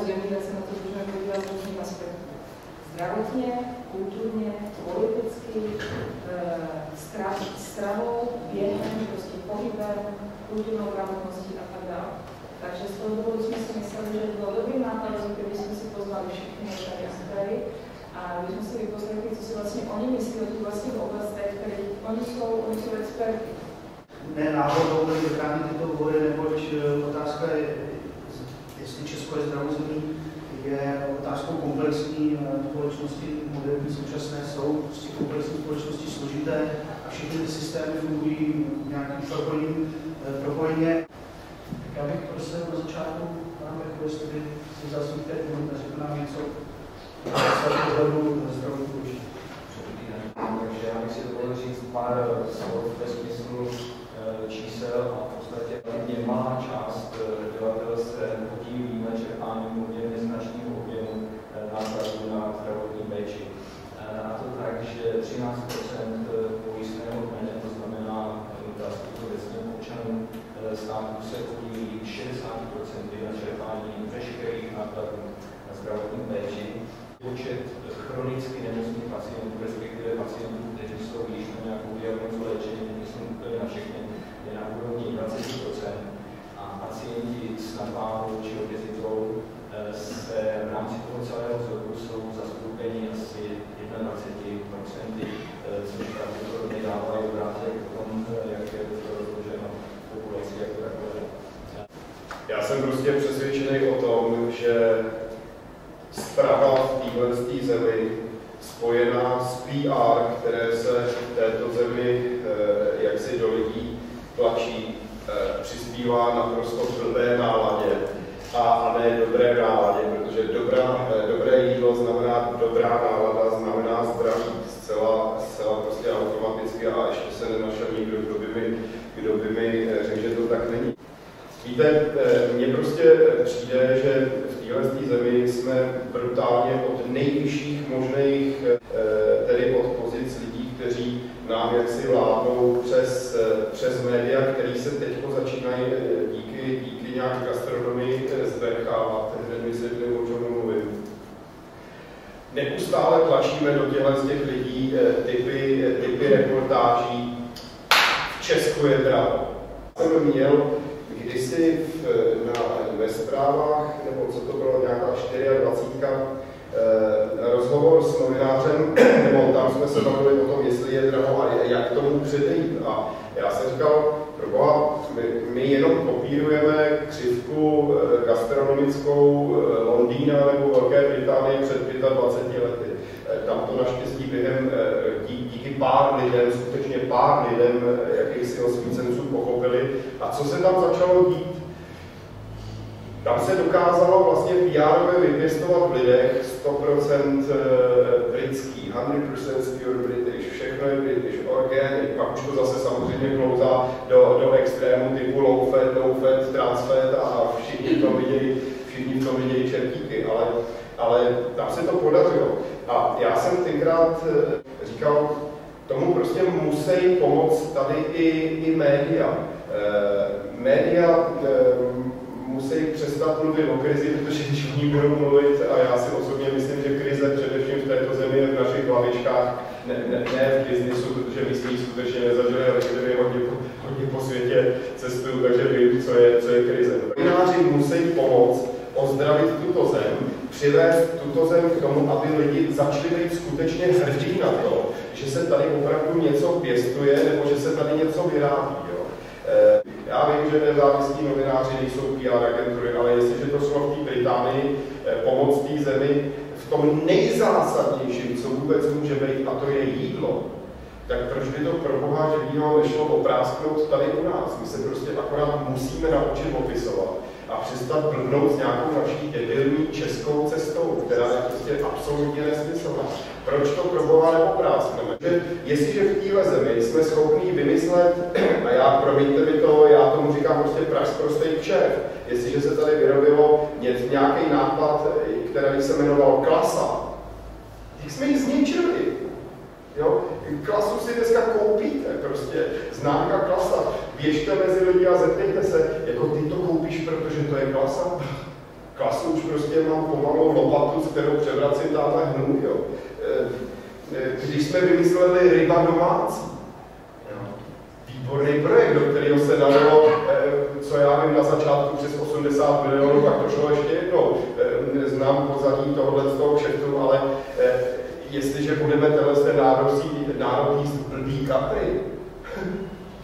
zemí, tak se na to můžeme podívat z různých aspektů. Zdravotně, kulturně, politicky, stravou, během, prostě pohybem, kulturnou gramotností a tak dále. Takže z toho důvodu jsme si mysleli, že bylo dobrým nápadem, kdyby jsme si pozvali všechny tady aktéry a kdybychom si vyposlechli, co si vlastně oni myslí o těch vlastních oblastech, které oni jsou experti. Ne náhodou byly vybrány tyto obory, neboť otázka je, jestli Česko je zdravou zemí, je otázkou komplexní společnosti, moderní současné jsou prostě komplexní společnosti složité a všechny ty systémy fungují nějakým propojeně. Já bych prosil na začátku, pane Pechu, jestli by si vzal svých 5 minut a řekl nám něco o pohledu zdravotní pojištění. Takže já bych si dovolil říct pár slov ve smyslu čísel a v podstatě malá část obyvatel se podílí na čerpání poměrně značného objemu nákladů na zdravotní péči. A to tak, že 13% pojistného kmene, to znamená obecním občanům státu, se podílí 60% na čerpání veškerých nákladů na zdravotní péči. Počet chronicky nemocných pacientů, respektive pacientů, kteří jsou již na nějakou diagnózu léčení, myslím úplně na všechny, je na úrovni 20% a pacienti s nadváhou či obezitou se v rámci toho celého vzoru jsou zastoupeni asi 21%, což pravděpodobně dává obrázek o tom, jak je to rozloženo v populaci jako takové. Já jsem prostě přesvědčený o tom, že strava v téhle zemi spojená s PR, které se v této zemi jaksi do lidí tlačí, přispívá naprosto blbé náladě a ne dobré náladě, protože dobré jídlo znamená dobrá nálada, znamená zdraví zcela prostě automaticky a ještě se nenašel nikdo, kdo by mi řekl, že to tak není. Víte, mně prostě přijde, že v téhle zemi jsme brutálně od nejvyšších možných, tedy od pozic lidí, kteří nám jaksi vládnou přes média, který se teď začínají díky nějak gastronomii zvrchávat. Hned vysvětlím, o čem mluvím. Neustále tlačíme do z těch lidí typy reportáží. V Česku je draho. Jsem měl kdysi ve zprávách, nebo co to bylo, nějaká 24, rozhovor s novinářem, nebo tam jsme se bavili o tom, jestli je draho a jak tomu předejít. A já jsem říkal, proboha, my jenom kopírujeme křivku gastronomickou Londýna nebo Velké Británie před 25 lety. Tam to naštěstí během díky pár lidem, skutečně pár lidem, jakýchsi osvícenců pochopili. A co se tam začalo dít? Tam se dokázalo vlastně PR vypěstovat v lidech 100% britský, 100% pure British, všechno je British, organic, pak už to zase samozřejmě klouzá do extrému typu low fat, no fat, trans fat a všichni v tom vidějí čertíky, ale tam se to podařilo. A já jsem tenkrát říkal, tomu prostě musí pomoct tady i média. Média musí přestat mluvit o krizi, protože když o ní budou mluvit, a já si osobně myslím, že krize především v této zemi je v našich hlavičkách, ne v biznisu, protože my jsme ji skutečně nezažili, ale který hodně po světě cestuju, takže vím, co je krize. Novináři musí pomoct ozdravit tuto zem, přivést tuto zem k tomu, aby lidi začali být skutečně hrdí na to, že se tady opravdu něco pěstuje, nebo že se tady něco vyrábí. Jo. Já vím, že nezávislí novináři nejsou PR agentury, ale jestliže to šlo v té Británii pomoct té zemi v tom nejzásadnějším, co vůbec může být, a to je jídlo, tak proč by to pro boha živýho nešlo oprásknout tady u nás? My se prostě akorát musíme naučit opisovat a přestat blbnout s nějakou naší debilní českou cestou, která je prostě absolutně nesmyslná. Proč to pro boha neopráskneme? Jestliže v téhle zemi jsme schopni vymyslet, a promiňte mi to, já tomu říkám prostě pražsprostej kšeft, jestliže se tady vyrobilo nějaký nápad, který se jmenoval Klasa, tak jsme ji zničili. Jo? Klasu si dneska koupíte, prostě známka Klasa. Běžte mezi lidi a zeptejte se, jako ty to koupíš, protože to je Klasa? klasu už prostě mám pomalou lopatu, s kterou převracím tamhle hnu, jo. Když jsme vymysleli ryba domácí, výborný projekt, do kterého se dalo, co já vím, na začátku přes 80 milionů, tak to šlo ještě jednou. Znám pozadí tohohle z toho kšeftu, ale jestliže budeme ten národní blbý kapry,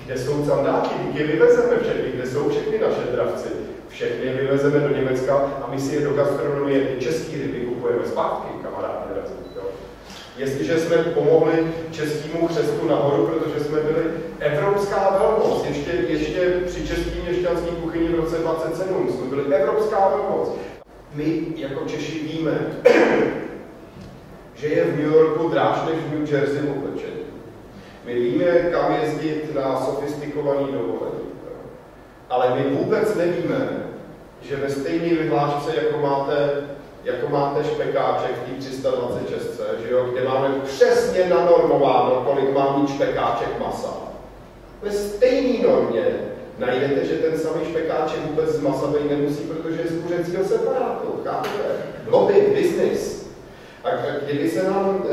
kde jsou sandáky, je vyvezeme všechny, kde jsou všechny naše dravci, všechny vyvezeme do Německa a my si je do gastronomie, ty český ryby kupujeme zpátky, kamarádi. Jestliže jsme pomohli českému křestu nahoru, protože jsme byli evropská velmoc, ještě při české měšťanské kuchyni v roce 27 jsme byli evropská velmoc. My jako Češi víme, že je v New Yorku dráž než v New Jersey oblečení. My víme, kam jezdit na sofistikovaný dovolení. Ale my vůbec nevíme, že ve stejné vyhlášce, jako máte špekáček v té 326, že jo, kde máme přesně nanormováno, kolik má mít špekáček masa. Ve stejné normě najdete, že ten samý špekáček vůbec z masa být nemusí, protože je z kuřecího separátu. Chápete? Lobby, business. A kdyby se nám,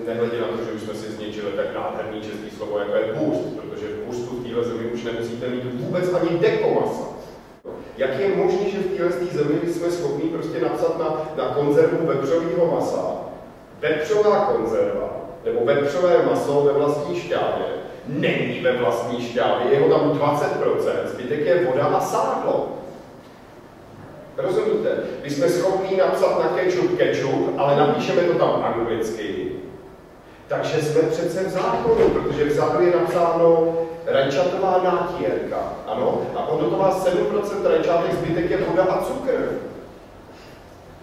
nehledě na to, že už jsme si zničili tak nádherný český slovo, jako je bůřt, protože v bůřtu v téhle zemi už nemusíte mít vůbec ani deko masa. Jak je možné, že v téhle zemi jsme schopni prostě napsat na konzervu vepřového masa, vepřová konzerva, nebo vepřové maso ve vlastní šťávě, není ve vlastní šťávě, je ho tam 20%, zbytek je voda a sádlo. Rozumíte? My jsme schopni napsat na ketchup, ale napíšeme to tam anglicky. Takže jsme přece v zákonu, protože vzadu je napsáno rajčatová nátírka, ano, a ono to má 7% rajčátek, zbytek je voda a cukr.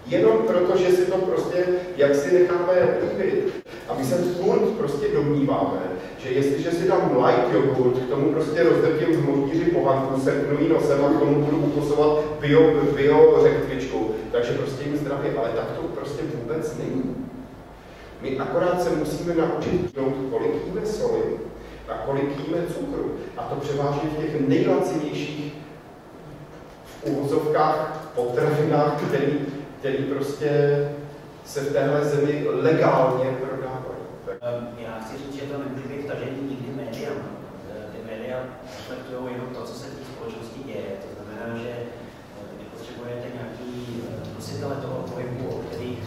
Jenom proto, že si to prostě, jak si necháme líbit. A my se furt prostě domníváme, že jestliže si dám light jogurt, k tomu prostě rozdrtím v moždíři pohanku, sepnu jí nosem a k tomu budu ukosovat bio řetkvičku, takže prostě jim zdravě, ale tak to prostě vůbec není. My akorát se musíme naučit nout, kolik jíme soli a kolik jíme cukru. A to převážně v těch nejlacinějších v uvozovkách potravinách, který prostě se v téhle zemi legálně prodávají. Já chci říct, že to nemůže být vtažení nikdy médiam. Ty média reflektují jenom to, co se v té společnosti děje. To znamená, že vy potřebujete nějaký nositele toho pohybu, o kterých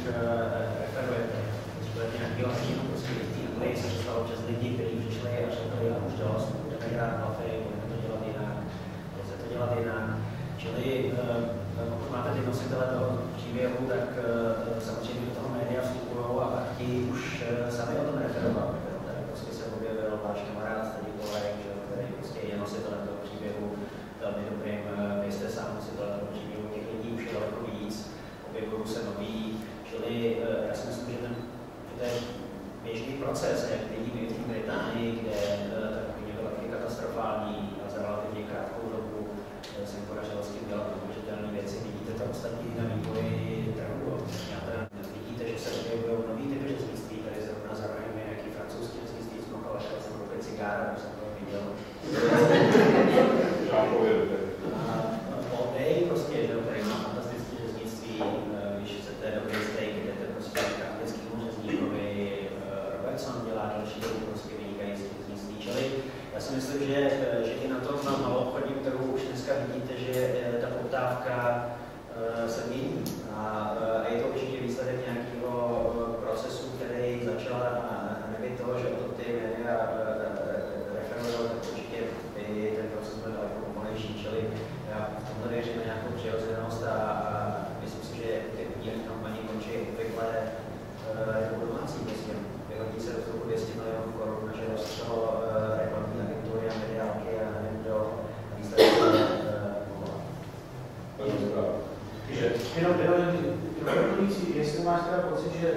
referujete. Potřebujete nějaký hlasního prostě lidí, který se stalo čas lidí, kteří přišli a řekli, a už dost, budeme hrát mafy, budeme to dělat jinak, budeme to dělat jinak. Čili pokud máte ty nositele toho příběhu, tak samozřejmě do toho média vstupují a ti už sami o tom referovali. Tady prostě se objevil váš kamarád, tady Kolek, který prostě je nositelem toho příběhu, velmi dobrým, vy jste sám nositelem toho příběhu, těch lidí už je daleko víc, objevují se noví, čili já si myslím, že to je běžný proces, jak vidíme i v Británii, kde ta kuchyně byla taky katastrofální a za relativně krátkou dobu se jim podařilo s tím dělat neuvěřitelné věci. Vidíte tam ostatní na vývoji trhu. Vidíte, že se objevují nový typy řeznictví. Tady zrovna zavrhujeme nějaký francouzský řeznictví z Mocha, šel jsem koupit cigára, už jsem to viděl. Oldej prostě, že tady má fantastické řeznictví. Když chcete dobrý steak, jdete prostě k anglickýmu řezníkovi. Robertson dělá další dobu prostě vynikající řeznictví. Čili já si myslím, že i na tom maloobchodním trhu už dneska vidíte, že ta poptávka se mění. A je to určitě výsledek nějakého procesu, který začal a nebýt toho, že o to ty média referují, tak určitě i ten proces byl daleko pomalejší. Čili já v tomhle věřím na nějakou přirozenost a myslím si, že ty udílné kampaně končí obvykle jako domácí. Myslím, vyhodí se do toho 200 milionů korun, že z toho reklamní agentury a mediálky a nevím kdo výsledek Jenom doplňující, jestli máš teda pocit, že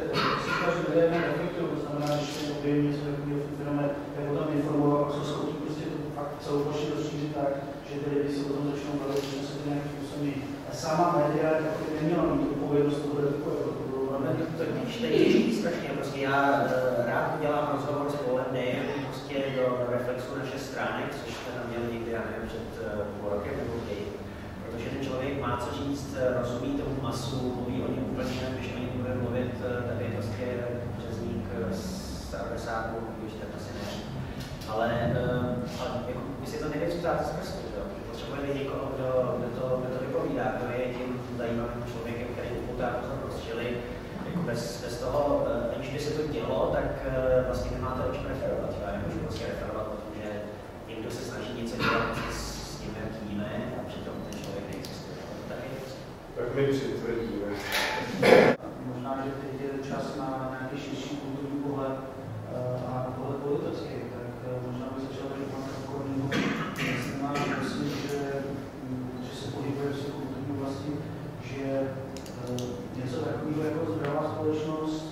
říkáš, že lidé nereflektují, to znamená, že se objeví něco takového fenomén, jak o tom informovat, a jsou schopni prostě to fakt celou plošně rozšířit tak, že ty lidi si o tom začnou bavit, že se to nějakým způsobem. A sama média taky neměla mít odpovědnost tohle typu, jako to bylo velmi. To je těžký strašně, prostě já rád dělám rozhovor s Polem Dayem prostě do Reflexu naše stránek, což jsme tam měli někdy, já nevím, před půl rokem nebo kdy. protože ten člověk má co říct, rozumí tomu masu, mluví o něm úplně jinak, když o něm bude mluvit tady prostě řezník z Starovesáku, když tak asi ne. Ale jako, my si to nejvíc utáte z prstu, potřebujeme někoho, kdo to vypovídá, kdo je tím zajímavým člověkem, který upoutá pozornost, čili jako bez toho, aniž by se to dělo, tak vlastně nemáte o čem referovat. Já nemůžu prostě referovat o tom, že někdo se snaží něco dělat s tím, jak víme, a přitom ten člověk neexistuje. Tak my přitvrdíme. Možná, že teď je čas na nějaký širší kulturní pohled a pohled politický, tak možná by začal být pan Korník. Myslím, že se pohybuje v kulturní oblasti, že něco takového jako zdravá společnost,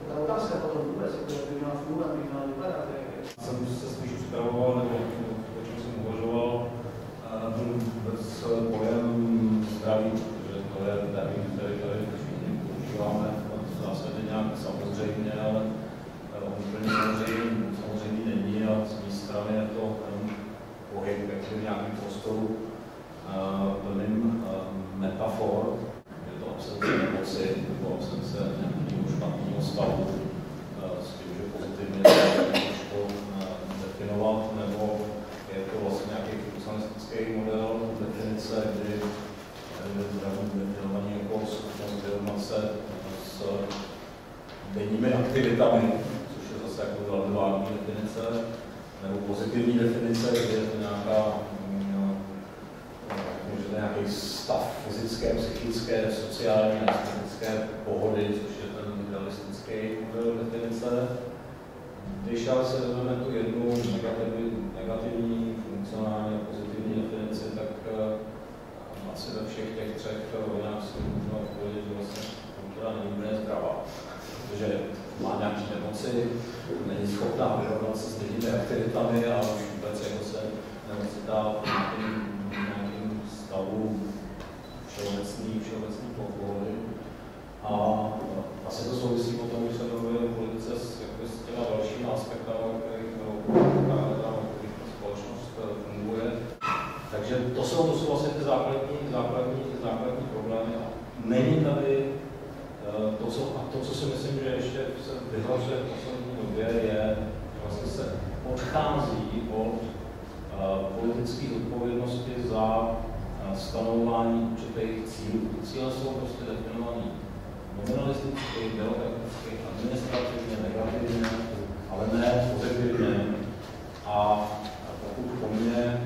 ta otázka potom vůbec, jak by měla fungovat, by měla vypadat. Jsem se spíš připravoval, nebo o čem jsem uvažoval, vůbec pojem zdraví, protože to je termín, který tady všichni používáme v zásadě nějak samozřejmě, ale on úplně samozřejmě není a z mé strany je to pohyb v nějakém prostoru plným metafor. Je to absence nemoci nebo absence nějakého špatného stavu s tím, že pozitivně to definovat, nebo je to vlastně nějaký funkcionalistický model definice, kdy zdravím definovaný jako schopnost vyrovnat se s denními aktivitami, což je zase jako velmi vágní definice, nebo pozitivní definice, kde je to nějaký stav fyzické, psychické, sociální a estetické pohody, což je ten idealistický model definice. Když ale se vezmeme tu jednu negativní, funkcionální a pozitivní definici, tak asi ve všech těch třech rovinách si můžeme odpovědět, že vlastně kultura není úplně zdravá. Protože má nějaké nemoci, není schopná vyrovnat se s denními aktivitami a už vůbec jako se neocitá v nějakým stavu všeobecný pohody. A asi to souvisí potom, když se mluví o politice s těma dalšíma aspektama, kterých společnost funguje. Takže to jsou vlastně ty základní problémy. Není tady to, co si myslím, že ještě se vyhlašuje v poslední době, je, že vlastně se odchází od politické odpovědnosti za stanovování určitých cílů. Ty cíle jsou prostě definované nominalisticky, byrokraticky, administrativně, negativně, ale ne pozitivně. A pokud po mně,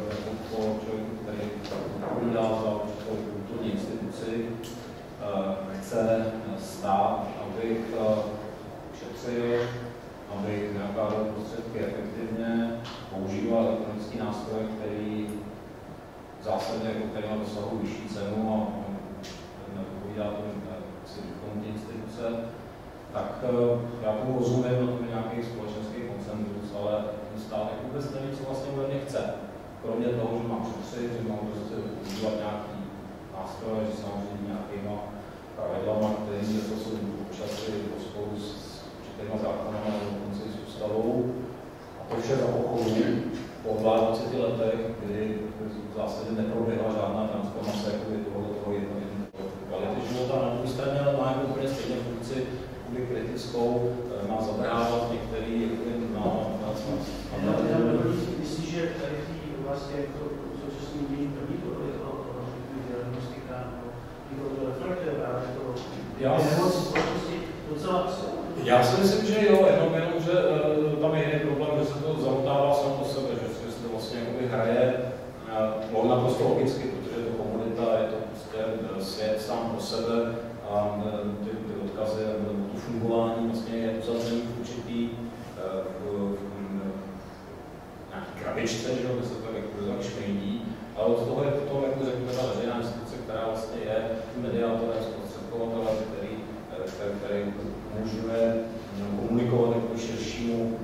jako po člověku, který odpovídá za určitou kulturní instituci, chce stát, abych šetřil, abych nakládal prostředky efektivně, používal elektronický nástroj, který v zásadě jako který má dosahu vyšší cenu a nepovídá tomu instituce, tak já tomu rozumím, na tom je nějaký společenský konsenzus, ale ten stát jako vůbec neví, co vlastně ode mě chce. Kromě toho, že mám šetřit, že mám prostě používat nějaký nástroje, že se mám řídit nějakýma pravidlama, které jsou občasy spolu s určitýma zákonama nebo dokonce s ústavou. A to vše za pochodu po 22 letech, kdy v zásadě neproběhla žádná transformace toho jednoho kvality života. Na druhé straně ale má jako úplně stejně funkci kritickou, má zabrhávat některý Myslíš, že tady vlastně to současný dění první diagnostika nebo to reflektuje právě to nemoc společnosti docela Já si myslím, že jo, jenom že tam je jiný problém, že se to zamotává samo po sebe, že se to vlastně hraje naprosto logicky, protože je to komunita, je to prostě svět sám pro sebe a ty odkazy nebo to fungování vlastně je uzavřený v určitý nějaký krabičce, že jo, kde se to tak šmejdí, ale od toho je potom, jako řekněme, ta veřejná instituce, která vlastně je mediátorem, zprostředkovatelem, který umožňuje komunikovat jako širšímu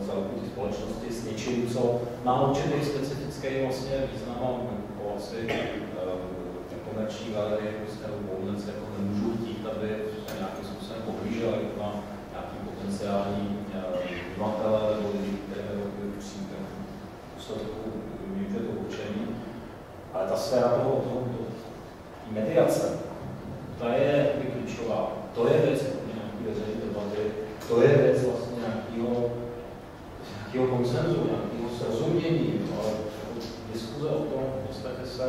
celku té společnosti s něčím, co má určitý specifický vlastně význam a asi komerční galerie nebo poulice jako nemůžu chtít, aby se nějakým způsobem pohlíželi na nějaký potenciální obyvatele nebo lidi, které musí v důsledku využít to určení. Ale ta sféra toho mediace, ta je klíčová. To je věc nějaký veřejné debaty, to je věc vlastně nějakého konsenzu, nějakého srozumění, ale diskuze o tom v podstatě se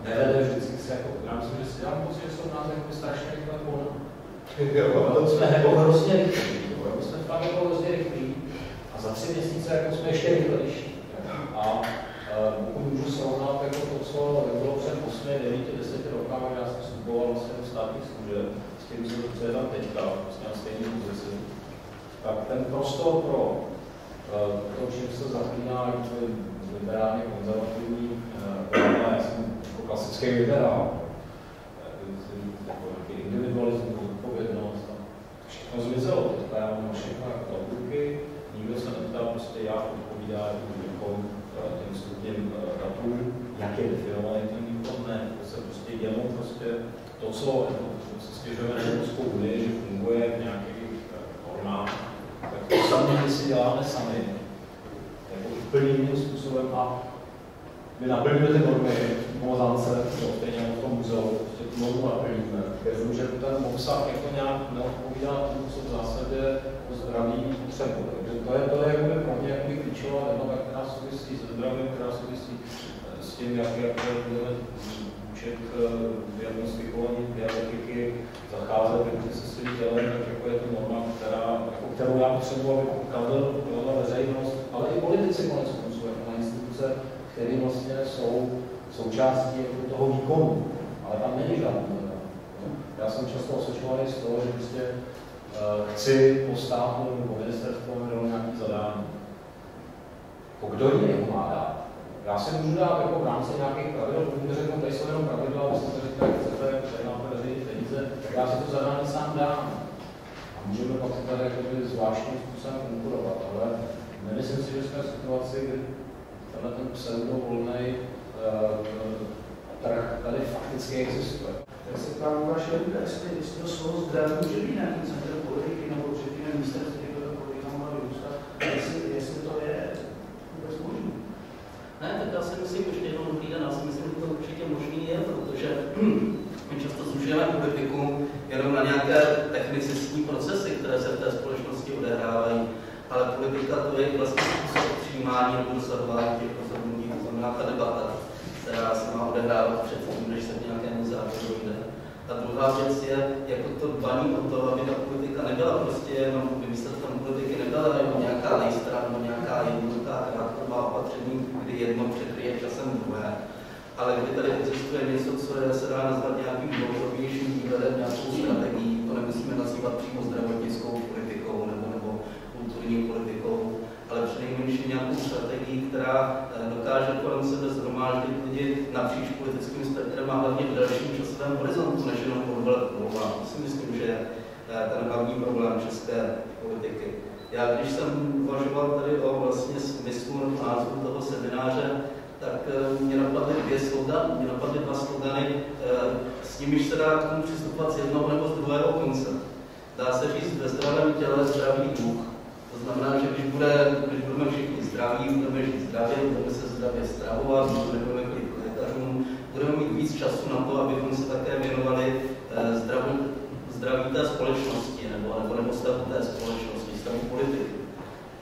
nevede vždycky se jako, já myslím, že si dám pocit, že jsou nás jako strašně rychle volno. Jsme jako hrozně rychlí, jsme fakt jako hrozně rychlí a za 3 měsíce jako jsme ještě rychlejší. A pokud můžu srovnat jako to, co bylo před 8, 9, 10 rokama, já jsem vstupoval vlastně do státních služeb, s tím, co je tam teďka, vlastně na stejné pozici, tak ten prostor pro to, čím se zaklíná liberálně konzervativní, já jsem jako klasický liberál, jako individualismus, odpovědnost, všechno zmizelo, teďka já mám všechno jako tabulky, nikdo se neptá, prostě já odpovídá těm stupněm datů, jak je definovaný ten výkon, ne, to se prostě jenom prostě to, co se stěžujeme na Evropskou unii, že funguje v nějakých normách, tak to sami si děláme sami, jako úplně jiným způsobem a my naplňujeme ty normy v Mozance, stejně jako v tom muzeu, prostě tu normu naplníme. Jenomže ten obsah jako nějak neodpovídá tomu, co v zásadě o zdraví potřebuje. Takže to je pro mě klíčová debata, která souvisí se zdravím, která souvisí s tím, jak budeme učit diagnostikovaní diabetiky, zacházet se svým tělem, tak jako je to norma, kterou já potřebuji, aby kladla veřejnost, ale i politici konec konců, jako na instituce, které vlastně jsou součástí toho výkonu, ale tam není žádný. Já jsem často osočovaný z toho, že prostě chci po státu nebo po ministerstvu nebo nějaký zadání. Kdo jiný ho má dát? Já si můžu dát jako v rámci nějakých pravidel, pokud řeknu, tady jsou jenom pravidla, a vlastně to říká, jak chcete, tady máte veřejné peníze, tak já si to zadání sám dám. A můžeme pak tady zvláštním způsobem konkurovat, ale nemyslím si, že jsme v situaci, kdy tenhle ten pseudovolnej trh tady fakticky existuje. Tak se ptám vaše lidé, jestli to slovo zdraví může být nějaký centrum politiky nebo řekněme ministerství, kde to politika mohla vyrůstat, jestli to je vůbec možné. Ne, tak já si myslím, ještě jednou dobrý den, já si myslím, že to určitě možný je, protože my často zužujeme politiku jenom na nějaké technicistní procesy, které se v té společnosti odehrávají, ale politika to je vlastně způsob přijímání nebo dosahování těch rozhodnutí, to znamená ta debata, která se má odehrávat předtím, než se k nějakému závěru jde. A druhá věc je, jako to dbaní o to, aby ta politika nebyla prostě jenom, výsledkem politiky nebyla jenom nějaká lejstra nebo nějaká jednoduchá krátkodobá opatření, kdy jedno překryje časem druhé, ale kdy tady existuje něco, co se dá nazvat nějakým dlouhodobějším výhledem, nějakou strategií, to nemusíme nazývat přímo zdravotnickou politikou nebo kulturní politikou, ale přinejmenším nějakou strategii, která dokáže kolem sebe shromáždit lidi napříč politickým spektrem a hlavně v dalším časovém horizontu, než jenom po volbách. To si myslím, že je ten hlavní problém české politiky. Já když jsem uvažoval tady o vlastně smyslu nebo názvu toho semináře, tak mě napadly dva slogany, s nimiž se dá k tomu přistupovat z jednoho nebo z druhého konce. Dá se říct ve zdravém těle zdravý duch. To znamená, že když budeme všichni zdraví, budeme žít zdravě, budeme se zdravě stravovat, budeme chodit k lékařům, budeme mít víc času na to, abychom se také věnovali zdraví té společnosti nebo stavu té společnosti, stavu politiky.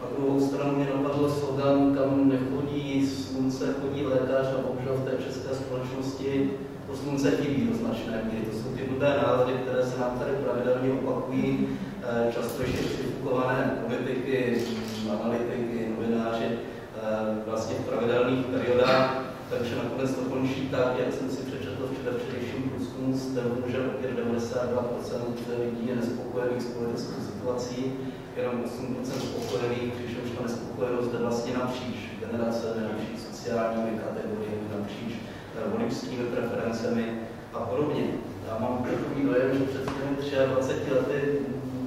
Na druhou stranu mě napadl slogan, kam nechodí slunce, chodí lékař a bohužel v té české společnosti to slunce chybí do značné míry. To jsou ty blbé nálady, které se nám tady pravidelně opakují, často ještě přifukované politiky, analytiky, novináři vlastně v pravidelných periodách, takže nakonec to končí tak, jak jsem si přečetl včerejším průzkumu z Tevu, že opět 92% lidí je nespokojených s politickou situací, jenom 8% spokojených, přičemž ta nespokojenost jde vlastně napříč generacemi, napříč sociálními kategoriemi, napříč voličskými preferencemi a podobně. Já mám takový dojem, že před těmi 23 lety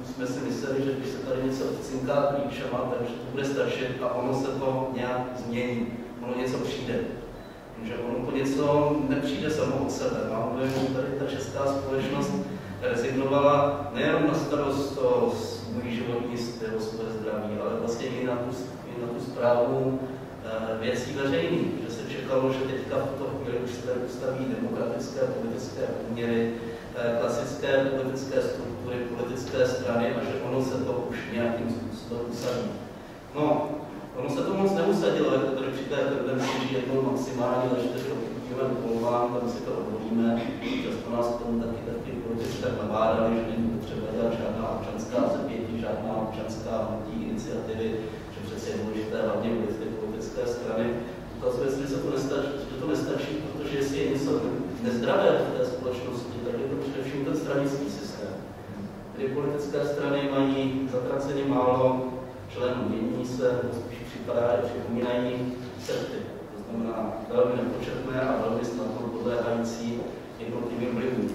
jsme si mysleli, že když se tady něco odcinká klíčema, takže to bude stačit a ono se to nějak změní, ono něco přijde. Že ono to něco nepřijde samo od sebe. Mám dojem, že tady ta česká společnost rezignovala nejenom na starost o svůj životní styl, o své zdraví, ale vlastně i na tu správu věcí veřejných. Že se čekalo, že teďka v tuto chvíli už se ustaví demokratické politické poměry, klasické politické struktury, politické strany a že ono se to už nějakým způsobem usadí. No, ono se to moc neusadilo, jako tady při té tendenci, že jednou maximálně za 4 roky půjdeme do volbám, tam si to obnovíme. Často nás k tomu taky politici tak nabádali, že není potřeba dělat žádná občanská sepětí, žádná občanská hnutí, iniciativy, že přece je důležité hlavně vliv ty politické strany. Ukazuje se, že to nestačí, protože jestli je něco nezdravé v té společnosti, tak je to především ten stranický systém. Kdy politické strany mají zatraceně málo členů, mění se, spíš připomínají sekty. To znamená velmi nepočetné a velmi snadno podléhající jednotlivým vlivům.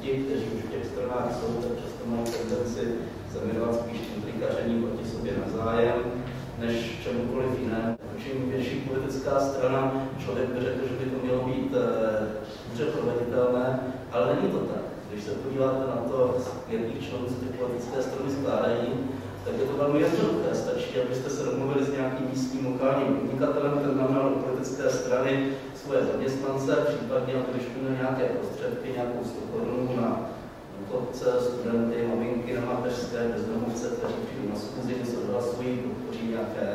Ti, kteří už v těch stranách jsou, tak často mají tendenci zaměřovat spíš intrikaření proti sobě navzájem, než čemukoliv jiné. Čím větší politická strana, člověk by řekl, že by to mělo být dobře proveditelné, ale není to tak. Když se podíváte na to, jakých členů se ty politické strany skládají, tak je to velmi jednoduché. Stačí, abyste se domluvili s nějakým místním lokálním podnikatelem, ten nám dal do politické strany svoje zaměstnance, případně aby když měl nějaké prostředky, nějakou 100 korun na důchodce, studenty, maminky na mateřské, bezdomovce, kteří přijdou na schůzi, se odhlasují, podpoří nějaké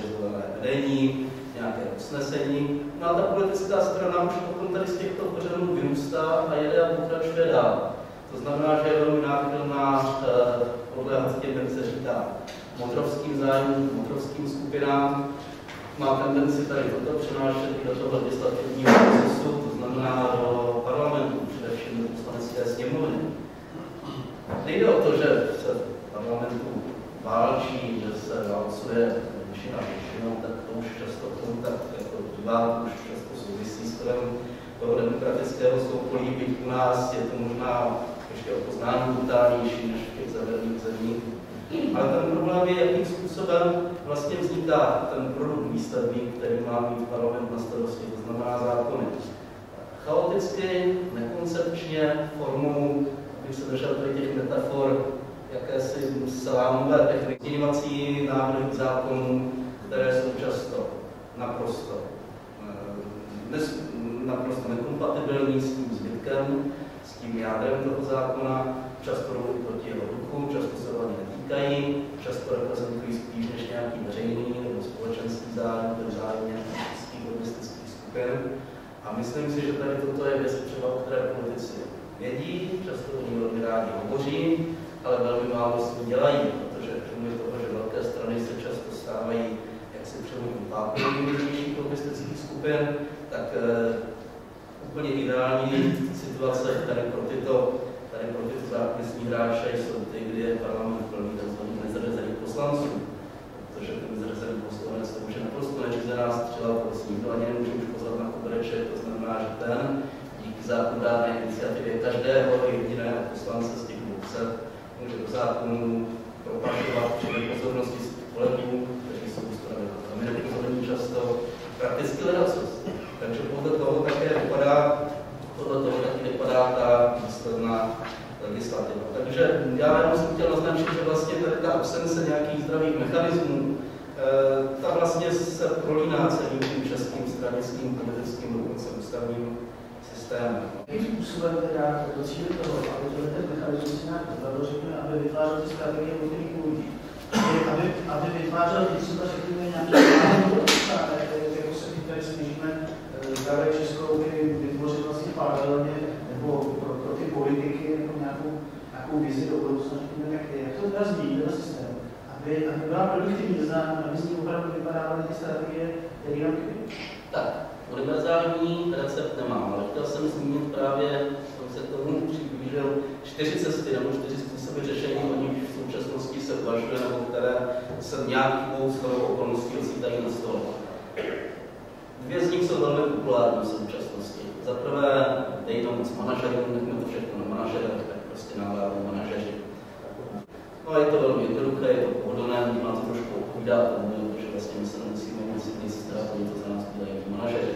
zvolené vedení, nějaké usnesení. No a ta politická strana už potom tady z těchto kořenů vyrůstá a jede a pokračuje dál. To znamená, že je velmi náchylná podléhat těm, jak se říká, motrovským zájmům, motrovským skupinám. Má tendenci tady toto přenášet do toho legislativního procesu, to znamená do parlamentu, především do poslanecké sněmovny. Nejde o to, že se v parlamentu válčí, že se válcuje většinou, tak to už často k tomu tak jako bývá, už často souvisí s toho demokratického soukolí, byť u nás je to možná ještě o poznání brutálnější než v těch zavedných zemích. Ale ten problém je, jakým způsobem vlastně vzniká ten produkt výstavby, který má mít parlament na starosti, to znamená zákony. Chaoticky, nekoncepčně, formou, abych se držel tady těch metafor, jakési salámové techniky, pozměňovací návrhy zákonů, které jsou často naprosto nekompatibilní s tím zbytkem, s tím jádrem toho zákona, často jdou proti jeho duchu, často se ho netýkají, často reprezentují spíš než nějaký veřejný nebo společenský zájem, nebo zájem nějakých lobistických skupin. A myslím si, že tady toto je věc třeba, o které politici vědí, často o ní velmi rádi hovoří, ale velmi málo s tím dělají, protože kromě toho, že velké strany se často stávají jaksi převodním pákou nejrůznějších lobistických skupin, tak úplně ideální situace tady pro tyto zákulisní hráče jsou ty, kdy je parlament plný tzv. Nezařazených poslanců. Protože ten nezařazený poslanec to může naprosto neřízená střela, to si nikdo ani nemůže už pozvat na kobereček, to znamená, že ten díky zákonodárné iniciativě každého jediného poslance z těch 200 může do zákonů propašovat všechny pozornosti z kolegů, kteří jsou velmi nepozorní často, prakticky ledacos. Takže podle toho také vypadá ta výsledná legislativa. Takže já jenom jsem chtěl naznačit, že vlastně tady ta absence nějakých zdravých mechanismů, ta vlastně se prolíná celým tím českým stranickým, politickým, dokonce ústavním systémem. Jakým způsobem teda docílit toho, aby ten mechanismus nějak zadořil, aby vytvářel ty strategie moderních lidí? Aby vytvářel třeba řekněme nějaký plán, jako se tady snažíme zdravé Českou vytvořit vlastně paralelně, nebo pro ty politiky, nebo nějakou vizi do budoucna, jak to teda změní ten systém, aby byla produktivní, aby z ní opravdu vypadávaly ty strategie, které nám chybí. Tak, univerzální recept nemám, ale chtěl jsem zmínit právě, jsem se k tomu přiblížil 4 cesty nebo 4 způsoby řešení, o nich v současnosti se uvažuje, nebo které se nějakou shodou okolností ocitají na stole. 2 z nich jsou velmi populární v současnosti. Za prvé, dejme moc manažerům, nechme to všechno na manažerech, tak prostě návládnou manažeři. No a je to velmi jednoduché, je to pohodlné, má to trošku odpovídá tomu, protože vlastně my se nemusíme nic starat, oni to za nás dělají manažeři.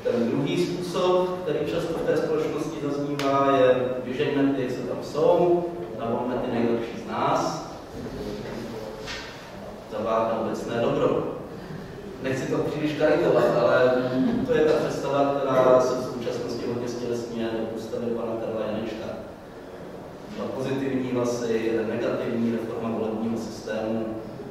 Ten druhý způsob, který často v té společnosti zaznívá, je vyžeňme ty, co tam jsou, navolme ty nejlepší z nás, zavádne obecné dobro. Nechci to příliš karikovat, ale to je ta představa, která se v současnosti hodně stělesňuje do postavy pana Karla Janečka. Pozitivní hlasy, negativní reforma volebního systému.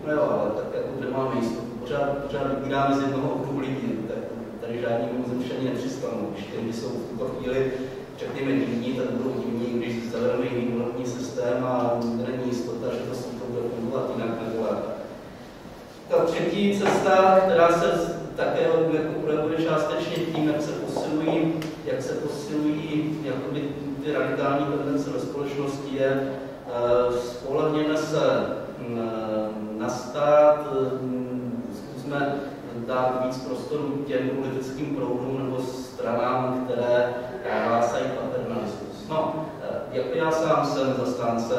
No jo, ale tak jako nemáme jistotu. Pořád vybíráme z jednoho okruhu lidí, tak tady žádní mimozemšťani nepřistanou. Když ty jsou v tuto chvíli, řekněme, divní, tak budou divní, když zavedeme jiný volební systém a není jistota, že to bude fungovat jinak nebo lépe. Ta třetí cesta, která se také projevuje částečně tím, jak se posilují jakoby ty radikální tendence ve společnosti, je spolehněme se na stát, zkusme dát víc prostoru těm politickým proudům nebo stranám, které hlásají paternalismus. No, jako já sám jsem zastánce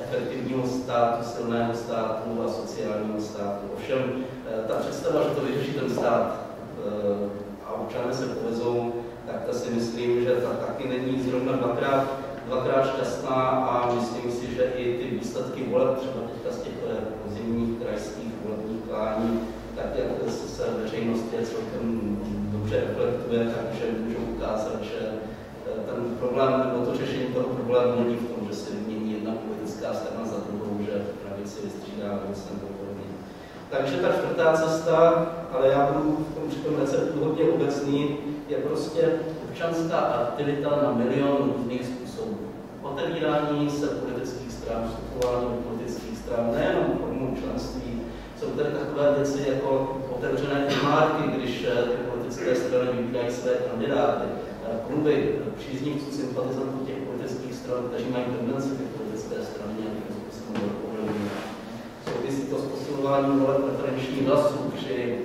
efektivního státu, silného státu a sociálního státu. Ovšem, ta představa, že to vyřeší ten stát a občané se povezou, tak to si myslím, že ta taky není zrovna dvakrát šťastná a myslím si, že i ty výsledky voleb, třeba teďka z těch podzimních krajských volebních klání, tak jak se veřejnosti celkem dobře reflektuje, takže můžou ukázat, že ten problém, nebo to řešení toho problému není v tom, že se vymění jedna politická strana za druhou, že pravici vystřídá levice nebo podobně. Takže ta čtvrtá cesta, ale já budu při tom receptu hodně obecný, je prostě občanská aktivita na milion různých způsobů. Otevírání se politických stran, vstupování do politických stran, nejenom formou členství. Jsou tady takové věci jako otevřené primárky, když ty politické strany vybírají své kandidáty, kluby příznivců, sympatizantů těch politických stran, kteří mají tendenci ty politické strany nějakým způsobem ovlivňovat. Souvisí to s posilováním voleb preferenčních hlasů při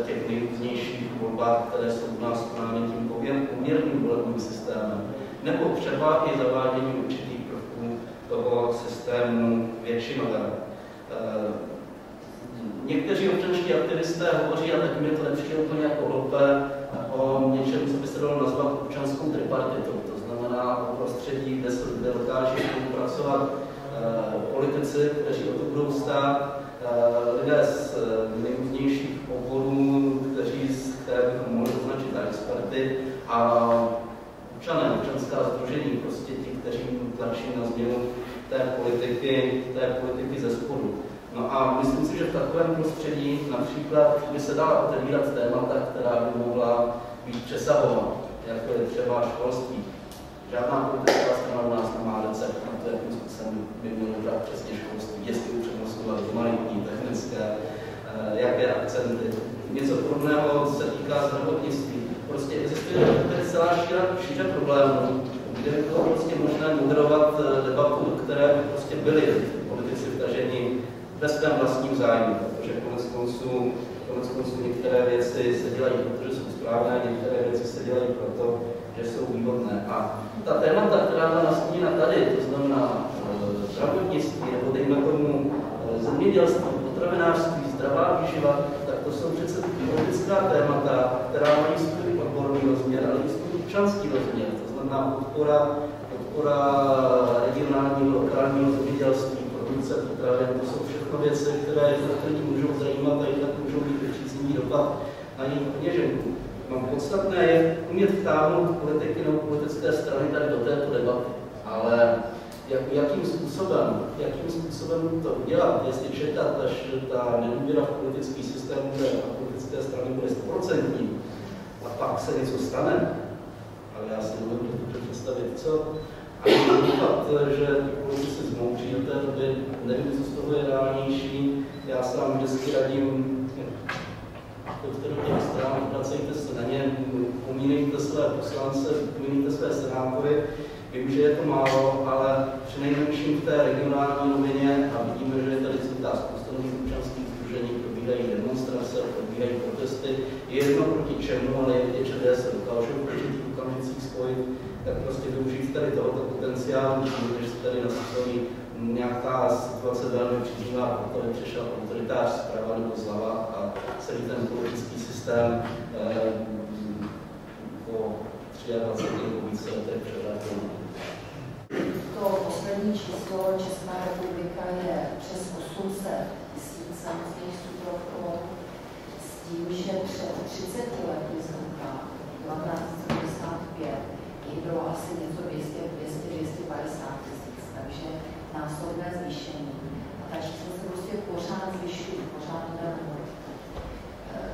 těch nejrůznějších volbách, které jsou u nás konány tím poměrným volebním systémem, nebo třeba i zavádění určitých prvků toho systému většinového. Někteří občanští aktivisté hovoří, a tak mi to nepřijde úplně jako hloupé, o něčem, co by se dalo nazvat občanskou tripartitou. To znamená o prostředí, kde dokáží spolupracovat politici, kteří o to budou stát, lidé z nejrůznějších oborů, které bychom mohli označit za experty, a občané, občanská sdružení, prostě ti, kteří tlačí na změnu té politiky ze spodu. No a myslím si, že v takovém prostředí například by se dala otevírat témata, která by mohla být přesahovat, jako je třeba školství. Žádná politická strana u nás nemá recept na to, jakým způsobem by mělo brát přesně školství, jestli upřednostňovat humanitní, technické, jaké akcenty. Něco podobného se týká zdravotnictví. Prostě existuje celá šíře problémů, kde by bylo prostě možné moderovat debatu, do které by prostě byly politici vtaženi ve svém vlastním zájmu, protože konec konců některé věci se dělají, protože jsou správné, některé věci se dělají proto, že jsou výhodné. A ta témata, která byla nastíněna tady, to znamená zdravotnictví, nebo dejme tomu zemědělství, potravinářství, zdravá výživa, tak to jsou přece politická témata, která mají svůj odborný rozměr, ale i svůj občanský rozměr. To znamená podpora regionálního, lokálního zemědělství, produkce potravin, to jsou všechno věci, které lidi můžou zajímat a jinak můžou mít příznivý dopad na jejich peněženku. Podstatné je umět vtáhnout politiky nebo politické strany tady do této debaty, ale jakým způsobem to udělat, jestli čekat, až ta nedůvěra v politický systém a politické strany bude 100% a pak se něco stane, ale já si nemohu představit, co. A doufat, že politici zmouří do té doby, nevím, co z toho je reálnější. Já sám vždycky radím, do těch stran, pracujte se na ně, pomínejte své poslance, pomínejte své senátory. Vím, že je to málo, ale přinejmenším v té regionální novině, a vidíme, že je tady celá spousta nových občanských sdružení, probíhají demonstrace, probíhají protesty, je jedno proti čemu, ale je vidět, že lidé se dokážou v určitých okamžicích spojit, tak prostě využít tady tohoto potenciálu, když se tady nastaví nějaká situace velmi příznivá, protože přišel autoritář zprava nebo zlava a celý ten politický systém po 23 nebo více letech převrátil. To poslední číslo Česká republika je přes 800 000 zaměstnanců pro s tím, že před 30 lety zhruba, 1975, jich bylo asi něco 200-250 tisíc, takže násobné zvýšení. A ta čísla se prostě pořád zvyšují, pořád jde nahoru.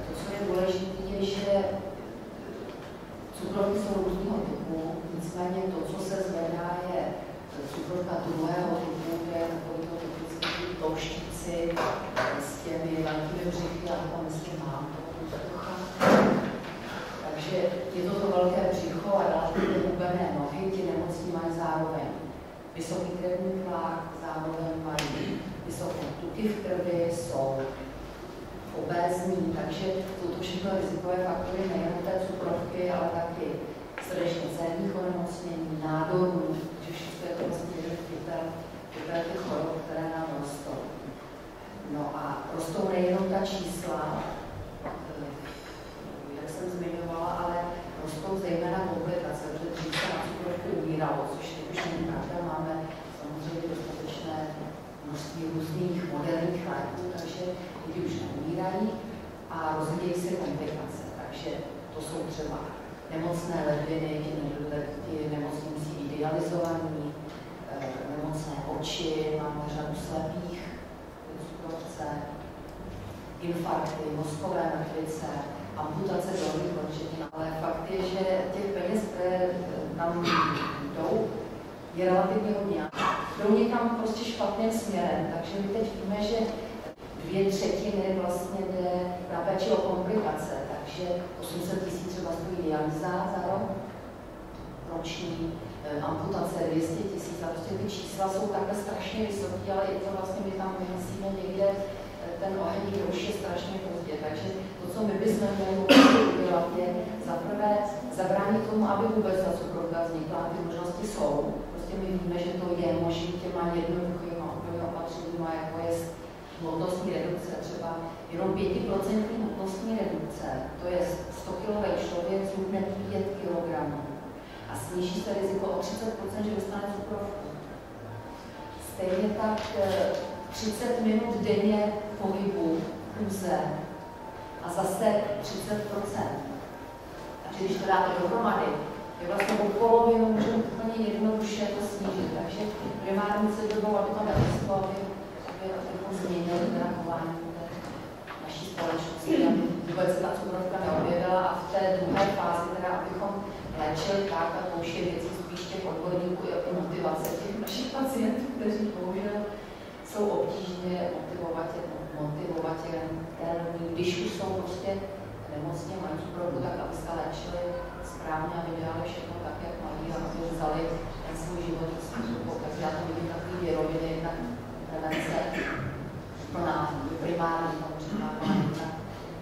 To, co je důležité, je, že cukrovky jsou různého typu, nicméně to, co se zvedá, je cukrovka druhého typu, kde je takovýto typický tlouštíci s těmi velkými břichy, a tam myslím mám to trocha. Takže je to velké břicho a relativně hubené nohy, ti nemocní mají zároveň vysoký krevní tlak, zároveň mají vysoké tuky v krvi, jsou obézní, takže jsou to všechno rizikové faktory nejen té cukrovky, ale taky srdečně-cévních onemocnění, nádorů, že všechno je to vlastně typé těch chorob, které nám rostou. No a rostou nejenom ta čísla, jak jsem zmiňovala, ale rostou zejména komplikace, protože dřív se na cukrovku umíralo, což teď už není pravda, máme samozřejmě dostatečné množství různých moderních léků, takže lidi už neumírají a rozvíjejí se komplikace. Takže to jsou třeba nemocné ledviny, ti nemocní musí být dializovaní, nemocné oči, máme řadu slepých cukrovce, infarkty, mozkové mrtvice, amputace dolních končetin. Ale fakt je, že těch peněz, které tam jdou, je relativně hodně. Jdou někam prostě špatným směrem, takže my teď víme, že 2/3 vlastně jde na péči o komplikace, takže 800 000 třeba stojí dialýza za rok, roční amputace 200 000, a prostě ty čísla jsou takhle strašně vysoké, ale je to vlastně, my tam vyhasíme někde ten oheň, kde už je strašně pozdě. Takže to, co my bychom měli udělat, je zaprvé zabránit tomu, aby vůbec ta cukrovka vznikla, ty možnosti jsou. Prostě my víme, že to je možné těma jednoduchýma opatřeníma, jako je hmotnostní redukce, třeba jenom 5% hmotnostní redukce, to je 100 kg člověk zhubne 5 kg a sníží se riziko o 30%, že dostane cukrovku. Stejně tak 30 minut denně pohybu kůze a zase 30%. Takže když to dáte dohromady, je vlastně o polovinu můžeme úplně jednoduše to snížit. Takže primární cílem, aby to nevyslalo, abychom změnili chování naší společnosti, aby vůbec ta cukrovka neobjevila a v té druhé fázi, teda abychom léčili tak, a to už je věcí spíš těch odborníků jako motivace těch našich pacientů, kteří bohužel jsou obtížně motivovateľní, když už jsou prostě nemocně, mají cukrovku, tak aby se léčili správně, aby dělali všechno tak, jak mají, a aby vzali ten svůj život s cukrovkou. Takže já to vidím takový dvě roviny, jednak prevence plná, primární,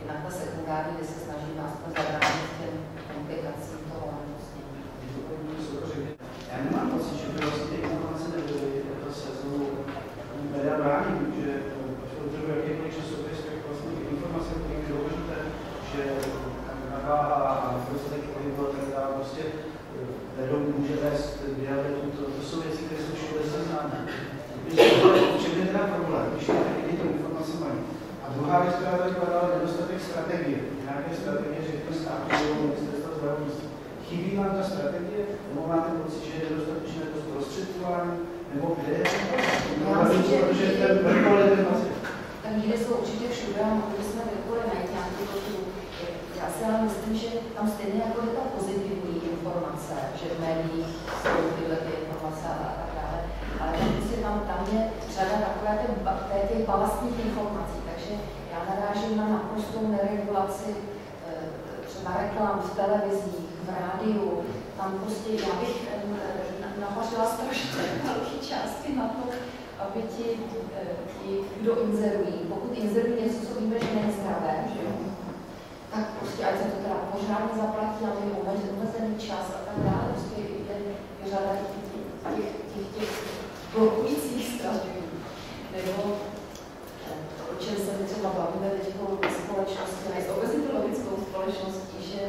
jednak ta sekundární, kde se snažíme aspoň zabránit těm komplikacím toho onemocnění. Já nemám pocit, že by vlastně ty informace nebyly, to se znovu média brání, že v jakýkoliv časopis, tak vlastně informace, které je důležité, že nadváha a nedostatek pohybu a tak dále, prostě vedou může vést k diabetu, to jsou věci, které jsou všeobecně známé. Čím je teda problém, když lidi tu informace mají. A druhá věc, která tady padala, je nedostatek strategie. Nějaké strategie, řekněme, státu nebo ministerstva zdravotnictví. Chybí vám ta strategie, nebo máte pocit, že je nedostatečné to zprostředkování, nebo kde je to? Protože ten vrchol je ten pacient. Tam někde jsou určitě všude a mohli jsme vrchole najít nějaký postup. Já si ale myslím, že tam stejně jako je ta pozitivní informace, že v médiích jsou tyhle ty informace a tak dále, ale tam je řada takové těch balastních informací, takže já narážím na naprostou neregulaci třeba reklam v televizích, v rádiu, tam prostě já bych napařila strašně velké částky na to, aby ti, kdo inzerují, pokud inzerují něco, co víme, že není zdravé, že jo, tak prostě ať se to teda pořádně zaplatí, aby omezený čas a tak dále, prostě je řada těch blokujících strategií. Nebo o čem se my třeba bavíme teď v společnosti, a i s obezitologickou společností, že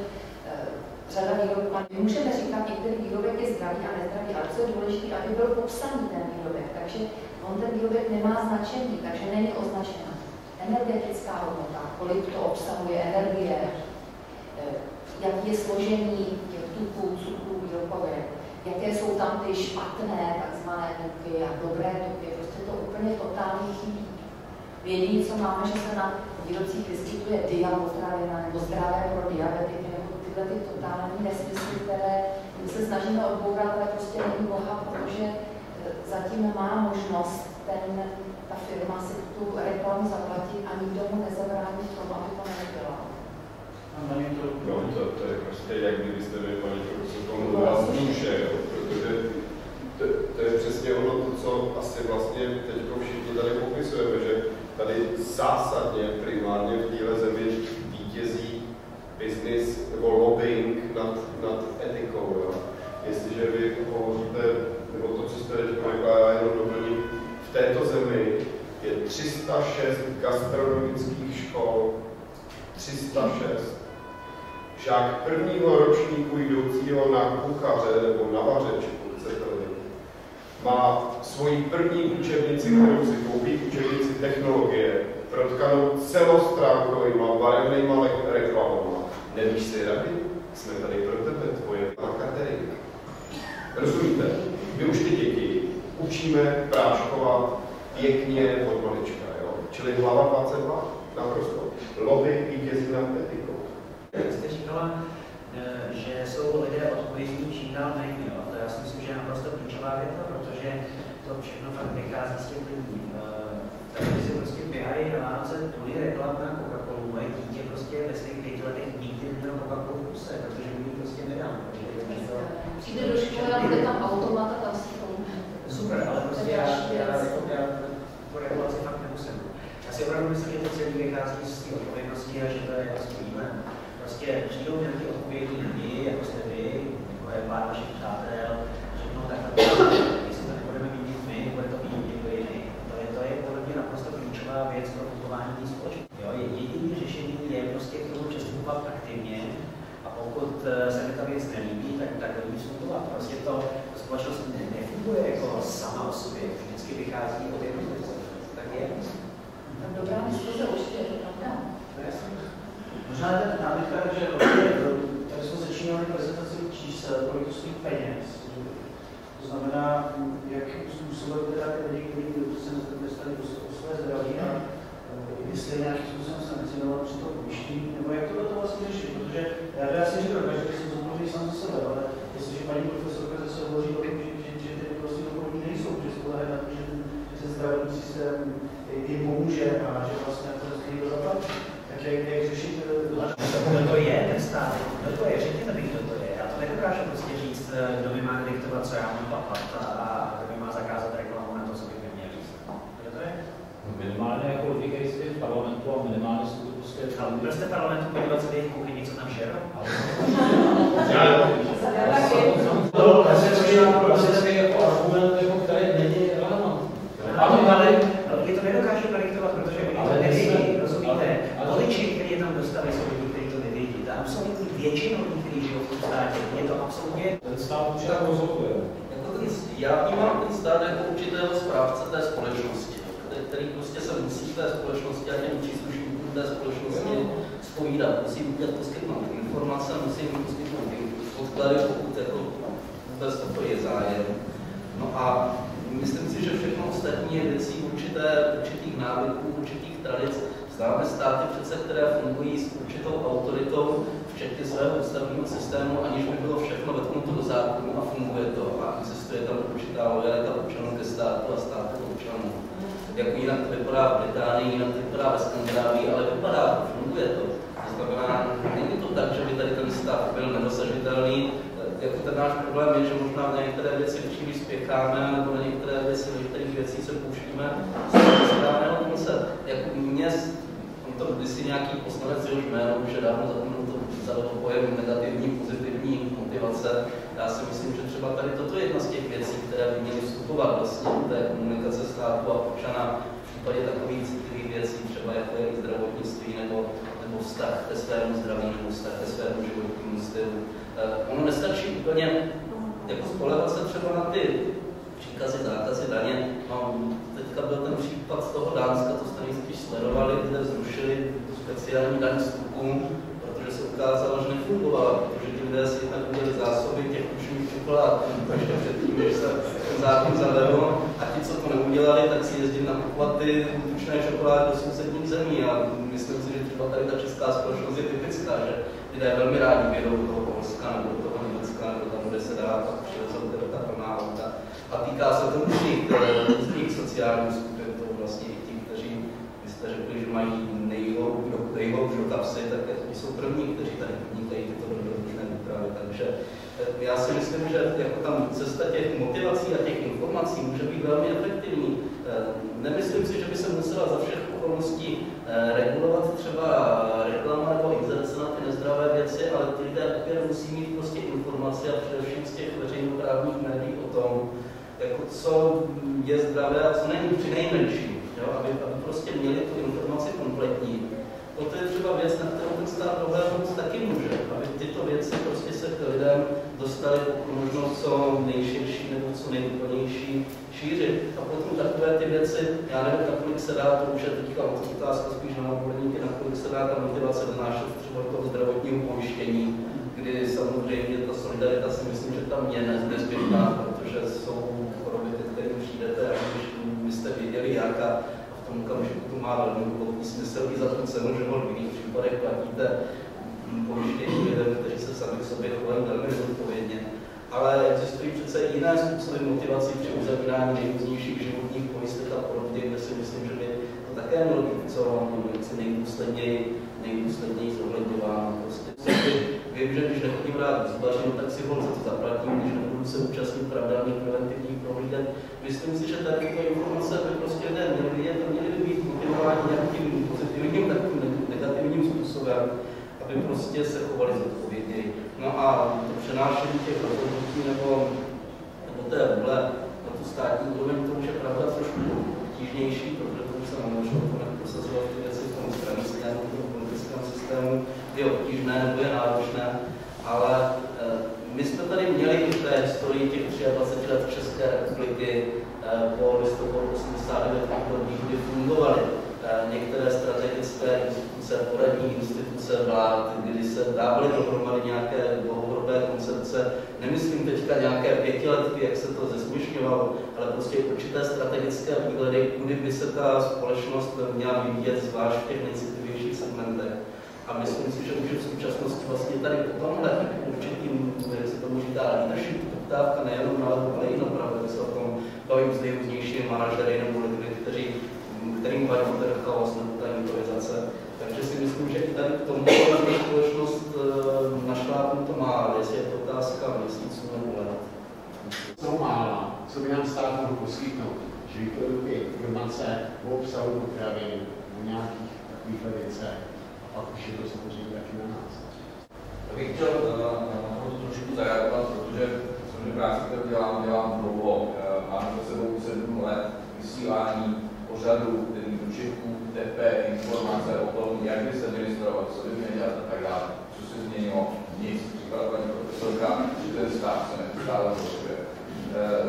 řada výrobků, my můžeme říkat, některý výrobek je zdravý a nezdravý, ale co je důležité, aby byl popsaný ten výrobek, takže on ten výrobek nemá značení, takže není označen energetická hodnota, kolik to obsahuje energie, jaký je složení těch tuků, cukrů, bílkovin, jaké jsou tam ty špatné takzvané tuky a dobré tuky, prostě to úplně totálně chybí. Jediné, co máme, že se na výrobcích vyskytuje diapotravina nebo zdravé pro diabetiky, nebo tyhle ty totální nesmysly, které my se snažíme odbourat, ale prostě není boha, protože zatím má možnost ta firma si tu reklamu zaplatit a nikdo mu nezabrání v tom, aby to neudělal. No, to je prostě, jak kdybyste mi paní profesor tomu dala duše, protože to je přesně ono to, co asi vlastně teď všichni tady popisujeme, že tady zásadně, primárně v téhle zemi vítězí business nebo lobbying nad etikou. Jo. Jestliže vy hovoříte, nebo to, co jste teď řekla, já jenom doplním, v této zemi je 306 gastronomických škol, 306. Žák prvního ročníku jdoucího na kuchaře nebo na vařečku, chcete-li, má svoji první učebnici, kterou si koupí, učebnici technologie, protkanou celostránkovýma barevnýma reklamama. Nevíš si rady? Jsme tady pro tebe, tvoje catering. Rozumíte? My už ty děti učíme práškovat pěkně od malička, jo? Čili hlava 22, naprosto. Lobby vítězí nad etikou. Jste říkala, že jsou lidé odpovědní čím dál méně. To já si myslím, že je naprosto klíčová věta, protože to všechno fakt vychází z těch lidí. Takže si prostě běhají na Vánoce tudy reklam na Coca-Colu, moje dítě prostě ve svých 5 letech nikdy nemělo Coca-Colu v kuse, protože mi ji prostě nedám. Přijde do školy a bude tam automat a tam si to super, ale prostě já tu regulaci fakt nemusím. Já si opravdu myslím, že to celý vychází z té odpovědnosti a že to je vlastně víme. Prostě přijdou nějaký odpovědní lidi, jako jste vy, jako je pár vašich přátel, řeknou takhle, jestli to nebudeme mít my, bude to mít někdo jiný. To je podle mě naprosto klíčová věc pro fungování té společnosti. Jediné řešení je prostě k tomu přistupovat aktivně a pokud se mi ta věc nelíbí, tak nelíbí vstupovat. Prostě to společnost nefunguje jako sama o sobě, vždycky vychází od jednotlivce. Tak je. Tak dobrá diskuze určitě, je to pravda. Možná je ten námitka, že tady jsme začínali prezentaci čísel, kolik to stojí peněz. To znamená, jakým způsobem teda ty lidi, kteří se dostali o své zdraví a jestli nějakým způsobem se necinoval při to pojištění, nebo jak to vlastně řešit, protože já si říkám, že jsem zodpovědný sám za sebe, ale jestliže paní profesorka zase hovoří o tom, že ty prostě dopovědní nejsou, že spolehají na to, že ten zdravotní systém jim pomůže a že vlastně to někdo zaplatí. Jak řešit kdo to je, ten stát, kdo to je, řekněme mi, kdo to je. Já to nedokážu prostě říct, kdo mi má diktovat, co já mám papat a kdo mi má zakázat reklamu na to, co bych neměl jíst. Kdo to je? Minimálně jako lidi, kteří jste v parlamentu a minimálně jsou to prostě... Ale byl jste v parlamentu podívat se v jejich kuchyni, co tam žerou? To je jako argument, který není relevantní. Ale vy to nedokážete prediktovat, protože vy to nevědí, rozumíte? Voliči, kteří je tam dostali, jsou lidi, kteří to nevědí. Ta absolutní většina lidí, kteří žijou v tom státě, je to absolutně... Ten stát určitě rozhoduje. Já vnímám ten stát jako určitého správce té společnosti, který prostě se musí té společnosti a těm příslušníkům té společnosti zpovídat. Musí poskytnout informace, musí poskytnout podklady, pokud jako vůbec to je zájem. No a myslím si, že všechno ostatní je věcí určitých návyků, určitých tradic. Známe státy přece, které fungují s určitou autoritou, včetně svého ústavního systému, aniž by bylo všechno vetknuto do zákonu a funguje to. A existuje tam určitá lojalita občanů ke státu a státu občanů. Jako jinak to vypadá v Británii, jinak to vypadá ve Skandinávii, ale vypadá to, funguje to. To znamená, není to tak, že by tady ten stav byl nedosažitelný. Jako ten náš problém je, že možná na některé věci příliš spěcháme, nebo na některé věci, na některých věcí se pouštíme z správného konce. Jako mě, on to kdysi nějaký poslanec, jehož jméno už je dávno zapomněl to zadal pojem negativní, pozitivní motivace. Já si myslím, že třeba tady toto je jedna z těch věcí, které by měly vstupovat vlastně do té komunikace státu a občana v případě takových citlivých věcí, třeba jako je zdravotnictví nebo vztah ke svému zdraví, nebo vztah ke svému životnímu stylu. Ono nestačí úplně jako spolehat se třeba na ty příkazy, zákazy daně. No, teďka byl ten případ z toho Dánska, to jste nejspíš sledovali, kde nakupovat ty tučné čokolády do sousedních zemí a myslím si, že třeba tady ta česká společnost je typická, že lidé velmi rádi vědou do toho Polska nebo do toho Německa nebo tam, kde se dá, pak přivezou ta plná auta. A týká se to různých sociálních skupin, to vlastně i tím, kteří byste řekli, že mají nejhloubší do kapsy, tak ti jsou první, kteří tady podnikají tyto dobrodružné úpravy. Takže já si myslím, že jako tam cesta těch motivací a těch informací může být velmi efektivní. Nemyslím si, že by se musela za všech okolností regulovat třeba reklama nebo inzerce na ty nezdravé věci, ale ty lidé opět musí mít prostě informace a především z těch veřejnoprávních médií o tom, jako co je zdravé a co není při nejmenším, aby prostě měli tu informaci kompletní. To je třeba věc, na kterou ten stát dohlédnout taky může, aby tyto věci prostě se k lidem dostaly možno co nejširší nebo co nejúplnější šířit. A potom takové ty věci, já nevím, nakolik se dá, to už je teďka otázka spíš na odborníky, nakolik se dá ta motivace donášet třeba do toho zdravotního pojištění, kdy samozřejmě ta solidarita si myslím, že tam je nezbytná, protože jsou choroby, kterým přijdete, a když byste věděli, jaká v tom okamžiku to má velmi hluboký smysl i za tu cenu, že v jiných případech platíte pojištění lidem, kteří se sami k sobě chovají velmi zodpovědně. Ale existují přece jiné způsoby motivací při uzavírání nejrůznějších životních pojistek a podobně, kde si myslím, že by to také mělo být co nejúsledněji zohledňováno. Prostě vím, že když nechodím rád k zubařinu, tak si ho za to zaplatím, když nebudu se účastnit pravidelných preventivních prohlídek. Myslím si, že tady tyto informace by prostě měly by být motivovány nějakým pozitivním, takovým negativním způsobem, aby prostě se chovali zodpovědněji. No a to přenášení těch rozhodnutí nebo té vůle na tu státní úroveň, to už je pravda trošku obtížnější, protože to už se nemožno prosazovat ty věci v tom stranickém politickém systému, je obtížné nebo je náročné, ale my jsme tady měli v té historii těch 23 let České republiky po listopadu 89 období, kdy fungovaly některé strategické instituce, poradní instituce vlád, kdy se dávaly dohromady nějaké dlouhodobé koncepce. Nemyslím teďka nějaké pětiletky, jak se to zesměšňovalo, ale prostě určité strategické výhledy, kudy by se ta společnost měla vyvíjet, zvlášť v těch nejcitlivějších segmentech. A myslím si, že už v současnosti vlastně tady po tomhle určitým, jak se tomu říká, leadership poptávka nejenom nalevo, ale i napravo, když se o tom bavím s nejrůznějšími manažery nebo lidmi, kterým vadí ten chaos nebo ta improvizace. Takže si myslím, že i tady k tomu společnost našla to má, jestli je to otázka měsíců nebo let. Jsou mála, co by nám stát mohl poskytnout, že vyprodukují informace o obsahu potravin, o nějakých takovýchhle věcech. A pak už je to samozřejmě taky na nás. Já bych chtěl na to trošku zareagovat, protože práci, kterou dělám dlouho. Mám za sebou 7 let vysílání pořadu, který do Čechů tepe informace o tom, jak by se měli stravovat, co by měli dělat a tak dále. Co se změnilo? Nic. Říkala paní profesorka, že ten stav se neustále zhoršuje.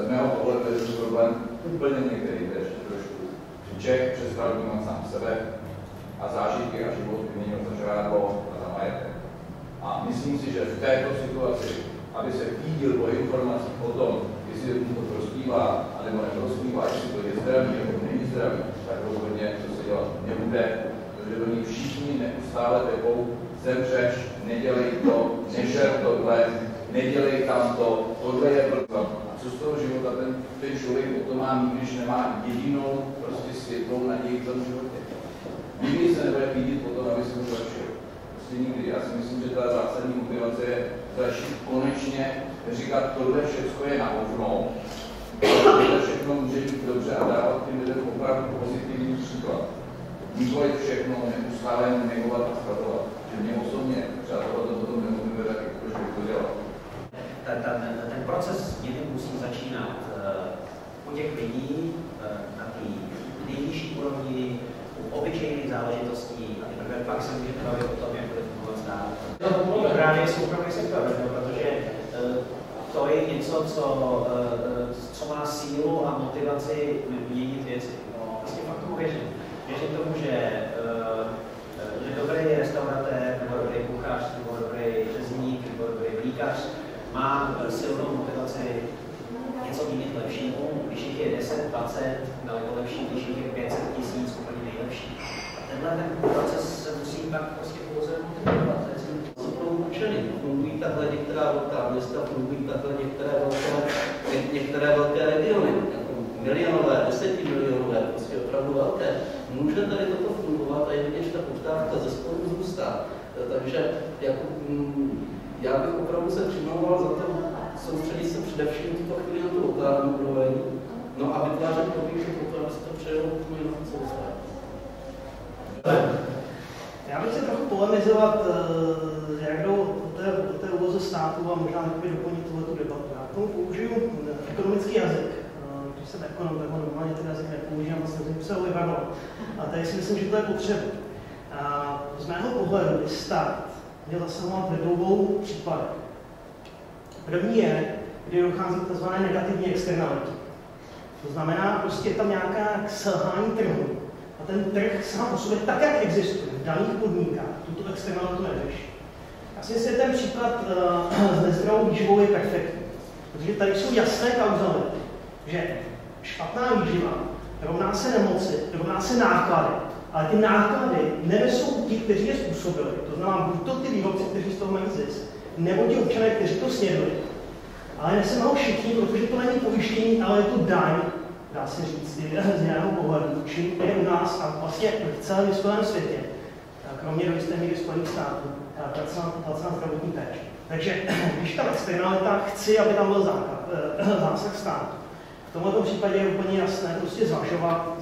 Z mého pohledu je to problém úplně některý, ještě trošku. Čech přestal vnímat sám sebe a zážitky a život vyměnil za žrádlo a za majetek. A myslím si, že v této situaci, aby se pídil o informacích o tom, jestli to prospívá, anebo neprospívá, jestli to je zdravý nebo není zdravý, tak rozhodně to se dělat nebude, protože do ní všichni neustále tepou, zemřeš, nedělej to, nežer tohle, nedělej tamto, tohle je blbá. A co z toho života ten člověk o to má mít, když nemá jedinou prostě světlou naději v tom životě. Nikdy se nebude pídit po tom, aby se to zlepšil. Prostě nikdy. Já si myslím, že ta zásadní motivace je začít konečně říkat, tohle všechno je na hovno, tohle všechno může být dobře a dávat těm lidem opravdu pozitivní příklad. Nikoliv všechno neustále negovat a schvatovat. Že mě osobně třeba tohle potom nemůžeme taky trošku podělat. Ten proces změny musí začínat u těch lidí na té nejvyšší úrovni, obyčejných záležitostí a teprve pak se může bavit o tom, jak bude fungovat stát. No, právě je soukromý sektor, protože to je něco, co má sílu a motivaci měnit věci. Vlastně fakt tomu věřím. Věřím tomu, že dobrý restauratér, nebo dobrý kuchař, nebo dobrý řezník, nebo dobrý mlýkař má silnou motivaci něco měnit lepšímu, když jich je 10, 20, daleko lepší, když jich je 5, tenhle ten proces se musí pak prostě pouze kontrolovat. Co budou učeny? Fungují takhle některá velká města, fungují takhle některé velké regiony, jako milionové, 10 milionové, prostě opravdu velké. Může tady toto fungovat a je vidět, že ta poptávka ze spodu zrůstá. Takže jako, já bych opravdu se přimlouval za to, soustředit se především v tuto chvíli na tu lokální úroveň, no a vytvářet podmínky pro to, aby se to přejelo k tomu jinou celosvět. Já bych se trochu polemizovat, jak jdou do té úloze státu a možná taky doplnit tuhletu debatu. Já k tomu použiju ekonomický jazyk. Když jsem ekonom, tak ho normálně ten jazyk nepoužívám a snažím se ho vyvarovat. A tady si myslím, že to je potřeba. Z mého pohledu by stát měl zasahovat ve dvou případech. První je, kdy dochází k tzv. Negativní externalitě. To znamená, prostě je tam nějaká selhání trhu. A ten trh sám o sobě, tak jak existuje v daných podmínkách, tuto externalitu neřeší. Já si myslím, že ten příklad s nezdravou výživou je perfektní. Protože tady jsou jasné kauzality, že špatná výživa rovná se nemoci, rovná se náklady. Ale ty náklady nenesou ti, kteří je způsobili. To znamená, buď to ty výrobci, kteří z toho mají zisk, nebo ti občané, kteří to snědli. Ale neseme ho všichni, protože to není pojištění, ale je to daň, dá se říct, z jiného pohledu, čím je u nás a vlastně v celém vyspělém světě, kromě do jisté míry Spojených států, placená zdravotní péče. Takže když ta externalita chci, aby tam byl zásah státu. V tomto případě je úplně jasné prostě zvažovat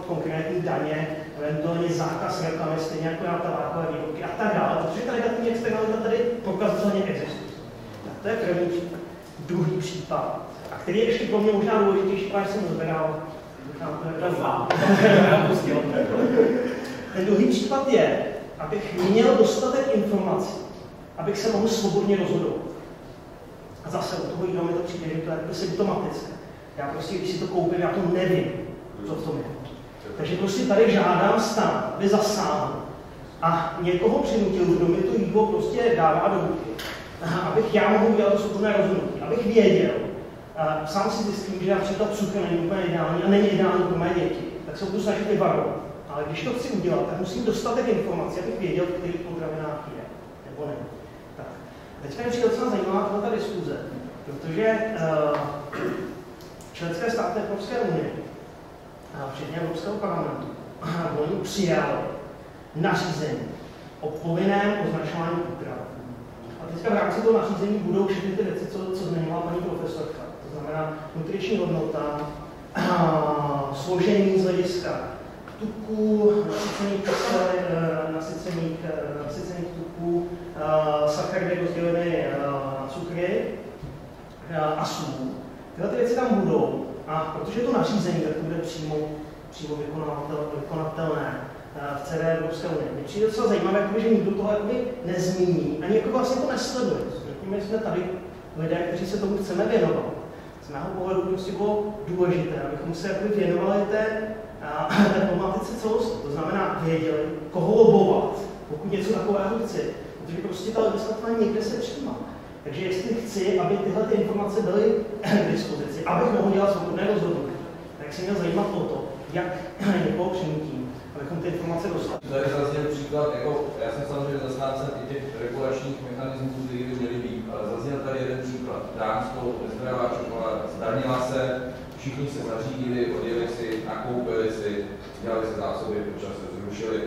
konkrétní daně, eventuálně zákaz reklamy, stejně jako na tabákové výrobky a tak dále, protože ta negativní externalita tady prokazatelně existuje. Tak to je první případ. Druhý případ, a který je ještě pro mě možná důležitější, protože jsem rozběral, ten druhý případ je, abych měl dostatek informací, abych se mohl svobodně rozhodovat. A zase u toho jídla mi to přijde, že to je symptomatické. Já prostě, když si to koupím, já to nevím, co v tom je. Takže prostě tady žádám stát, aby zasáhl a někoho přinutil, kdo mi to jídlo prostě dává do ruky. Abych já mohl udělat to svobodné rozhodnutí, abych věděl. Sám si zjistím, že například cukr není úplně ideální a není ideální pro mé děti, tak se budu snažit vyvarovat. Ale když to chci udělat, tak musím dostatek informací, abych věděl, v kterých potravinách je, nebo ne. Tak. Teďka je přijde docela zajímavá ta diskuze, protože členské státy Evropské unie, včetně Evropského parlamentu, oni přijali nařízení o povinném označování potravin. A teďka v rámci toho nařízení budou všechny ty věci, co zmiňovala paní profesorka. To znamená nutriční hodnota, složení z hlediska tuků, nasycených tuků, sacharidy rozdělené na cukry a sůl. Tyhle ty věci tam budou a protože to nařízení, tak to bude přímo vykonatelné v celé Evropské unii. Mně přijde docela zajímavé, že nikdo toho nezmíní, ani jako vlastně to nesleduje. Řekněme, jsme tady lidé, kteří se tomu chceme věnovat. Z mého pohledu prostě bylo důležité, abychom se věnovali té problematice celosti. To znamená, věděli, koho lobovat, pokud něco takového chci. Protože prostě ta legislativa někde se přijímá. Takže jestli chci, aby tyhle ty informace byly k dispozici, abych mohl dělat svobodné rozhodnutí, tak se měl zajímat o to, jak někoho přinutím, abychom ty informace dostali. Tady zazněl příklad, jako já jsem samozřejmě zastáncem i těch regulačních mechanismů, které by měly být, ale zazněl tady jeden příklad. Dánsko, nezdravá čokoláda, zdanila se, všichni se zařídili, odjeli si, nakoupili si, dělali se zásoby, počas se zrušili.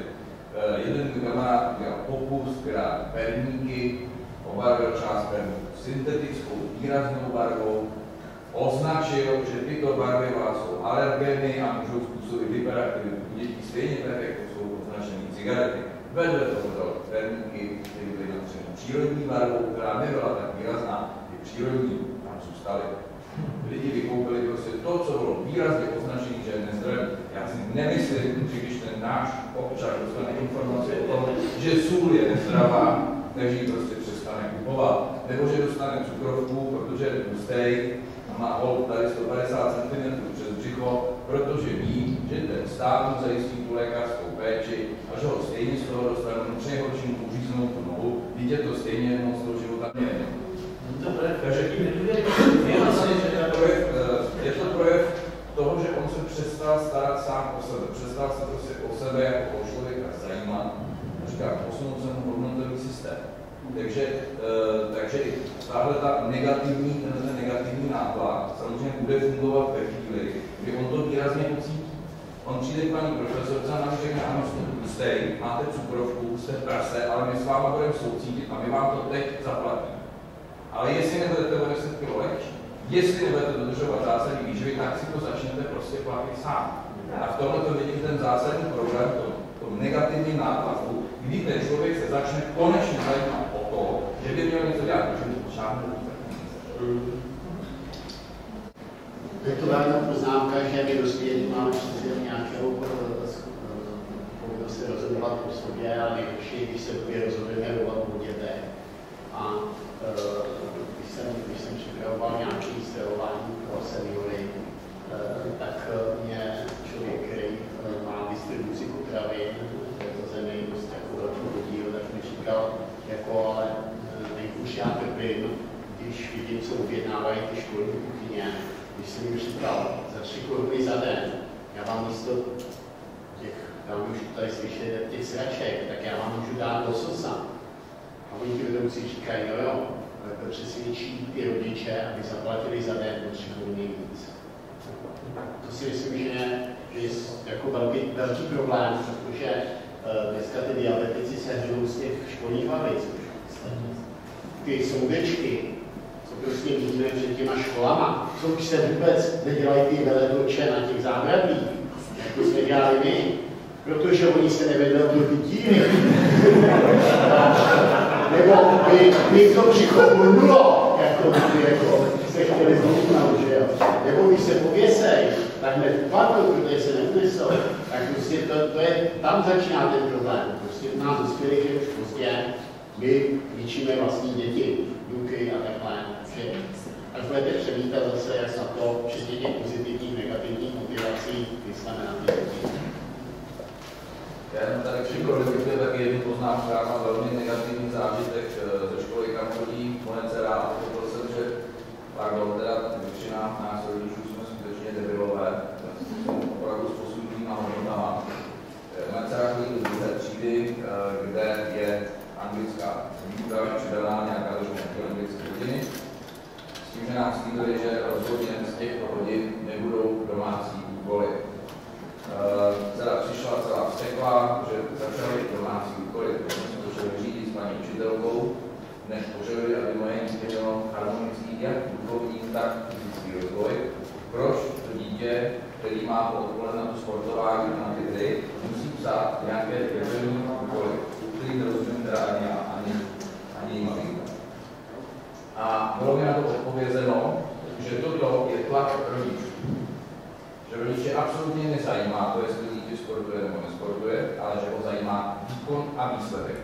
Jeden kamarád dělal pokus, která perníky, obarvil část perníku syntetickou, výraznou barvou, označil, že tyto barviva jsou alergeny a můžou způsobit hyperaktivitu u dětí stejně tak, jako jsou označené cigarety. Vedle toho dal perníky, které byly natřeny přírodní barvou, která nebyla tak výrazná, ty přírodní tam zůstaly. Lidi vykoupili prostě to, co bylo výrazně označené, že je nezdravé. Já si nemyslím, že když ten náš občan dostane informaci o tom, že sůl je nezdravá, takže ji prostě přestane kupovat. Nebo že dostane cukrovku, protože je tlustej, má hol tady 150 cm přes břicho, protože ví, že ten stát mu zajistí tu lékařskou péči a že ho stejně z toho dostane přejhorčím uříznou tu nohu, dítě to stejně moc toho života nejenom. Takže je to projev toho, že on se přestal starat sám o sebe, přestal se prostě o sebe jako o člověka říkám, posunout se mu hodnotový systém. Takže tahle ten negativní nátlak samozřejmě bude fungovat ve chvíli, kdy on to výrazně pocítí. On přijde k paní profesorce a nám řekne, ano, jste tlustej, máte cukrovku, jste v prase, ale my s váma budeme soucítit a my vám to teď zaplatíme. Ale jestli nebudete o 10 kg lehčí, jestli nebudete dodržovat zásadní výživy, tak si to začnete prostě platit sám. A v tomhle to vidím ten zásadní problém, tom negativním nátlaku, kdy ten člověk se začne konečně zajímat o to, že by měl něco dělat, protože to žádný je to velká poznámka, že my dospělí máme přece nějakou povinnost se rozhodovat o sobě, ale nejlepší, když se rozhodujeme o dětech. A když jsem připravoval nějaké stravování pro seniory, tak mě člověk, který má distribuci potravin v této zemi, prostě jako velký podíl, tak mi říkal, jako ale nejhůř já trpím, když vidím, co objednávají ty školní kuchyně. Když jsem jim říkal, za 3 koruny za den, já vám místo těch, tam už tady slyšet, těch sraček, tak já vám můžu dát lososa. A oni ti vedoucí říkají, jo, ale to přesvědčí ty rodiče, aby zaplatili za den o 3 koruny víc. To si myslím, že je jako velký problém, protože dneska ty diabetici se hřou z těch školních lavic. Ty soudečky, co prostě vidíme před těma školama, co už se vůbec nedělají ty veletoče na těch zábradlích, jako jsme dělali my, protože oni se nevedou do ty díry. Nebo by to břicho blnulo, jako se chtěli zhoupnout, že jo. Nebo když se pověsej, tak hned upadnou, protože se neunesou. Tak prostě to je, tam začíná ten problém. Prostě u nás dospělých je už pozdě, my líčíme vlastní děti, důky a takhle. Až budete přemítat zase, jak na to, včetně těch pozitivních, negativních motivací, vysleme na ty děti. Já jenom tady přikolifikuje taky jednu poznámku, já mám velmi negativní zážitek ze školy, kam chodí moje dcera, a pochopil jsem, že teda většina nás rodičů jsme skutečně debilové, opravdu s posudnýma hodnotama. Moje dcera chodí do druhé třídy, kde je anglická výuka přidaná nějaká trošku anglické hodiny, s tím, že nám slíbili, že rozhodně z těchto hodin nebudou domácí úkoly. Dcera přišla celá vztekla, že začaly domácí úkoly, protože jsme to šli řídit s paní učitelkou, než požadovali, aby moje dítě mělo harmonický jak duchovní, tak fyzický rozvoj. Proč to dítě, který má odpoledne na to sportování na ty hry, musí psát nějaké debilní úkoly, který nerozumím teda ani maminka. A bylo mi na to odpovězeno, že toto je tlak rodičů. Že rodiče absolutně nezajímá to, jestli dítě sportuje nebo nesportuje, ale že ho zajímá výkon a výsledek.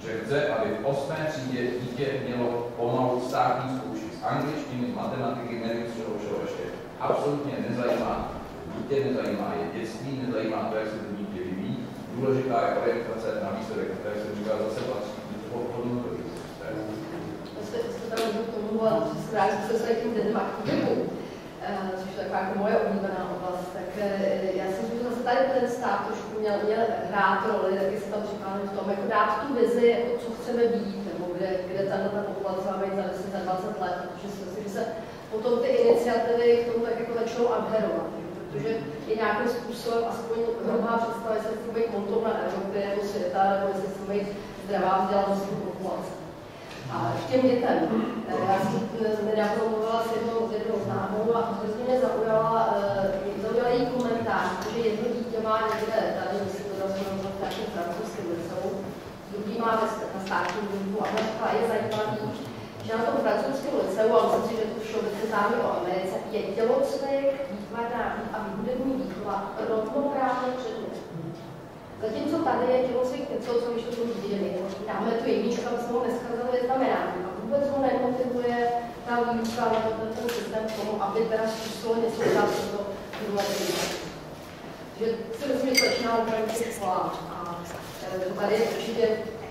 Že chce, aby v 8. třídě dítě mělo pomalu státní zkoušky z angličtiny, z matematiky, nevím z čeho všeho ještě. Absolutně nezajímá dítě, nezajímá je dětství, nezajímá to, jak se to dítě vyvíjí. Důležitá je orientace na výsledek, které jsem říkal, zase patří do hodnotový systém. Jste tam k tomu, že se s tím dětem aktivitou, což je taková jako moje oblíbená oblast, tak já jsem si zase tady ten stát trošku měl hrát roli, taky se tam připravil v tom, jako dát tu vizi, jako co chceme být, nebo kde ta populace má být za 10, za 20 let, protože si myslím, že se potom ty iniciativy k tomu tak jako začnou adherovat, protože je nějakým způsobem aspoň hrubá představa, jestli chci být montovna Evropy nebo světa, nebo jestli chci být zdravá vzdělanostní populace. A k těm dětem. Já jsem nedávno mluvila s jednou známou a hrozně mě zaujala její komentář, protože jedno dítě má někde tady, myslím, to zase v nějakém francouzském liceu, druhý má na státní výuku a řekla, je zajímavý, že na tom francouzském liceu, ale myslím si, že to všeobecně známé o Americe, je tělocvik, výtvarná a hudební výchova rovnoprávný předmět. Zatímco tady je tělocvik něco, co když to jsou viděli. Dáme tu jedničku, aby jsme ho neskazali znamenání. A vůbec ho nemotivuje ta výuka nebo ten systém k tomu, aby teda zkusilo něco udělat z toho důležitý. Takže si myslím, že to začíná opravdu těch školách. A tady je určitě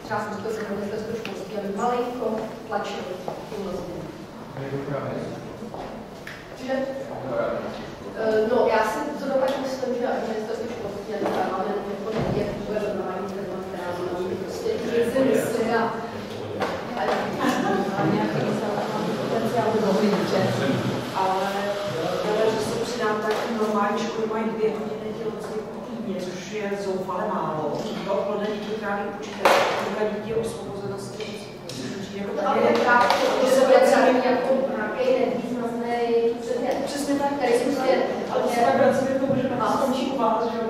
třeba smysl se ministerstvo školství, aby malinko tlačili tímhle změnu. Čiže no, já si to dopak myslím, že ministerstvo školství a máme jako je vůbec normální firma, která je zoufale málo. To podle dětí právě určitě dítě osvobozenosti. Ale to se vracíme jako nějaký nevýznamný předmět. Přesně tak, tady prostě ale se vracíme k tomu, že na to skončí u vás, že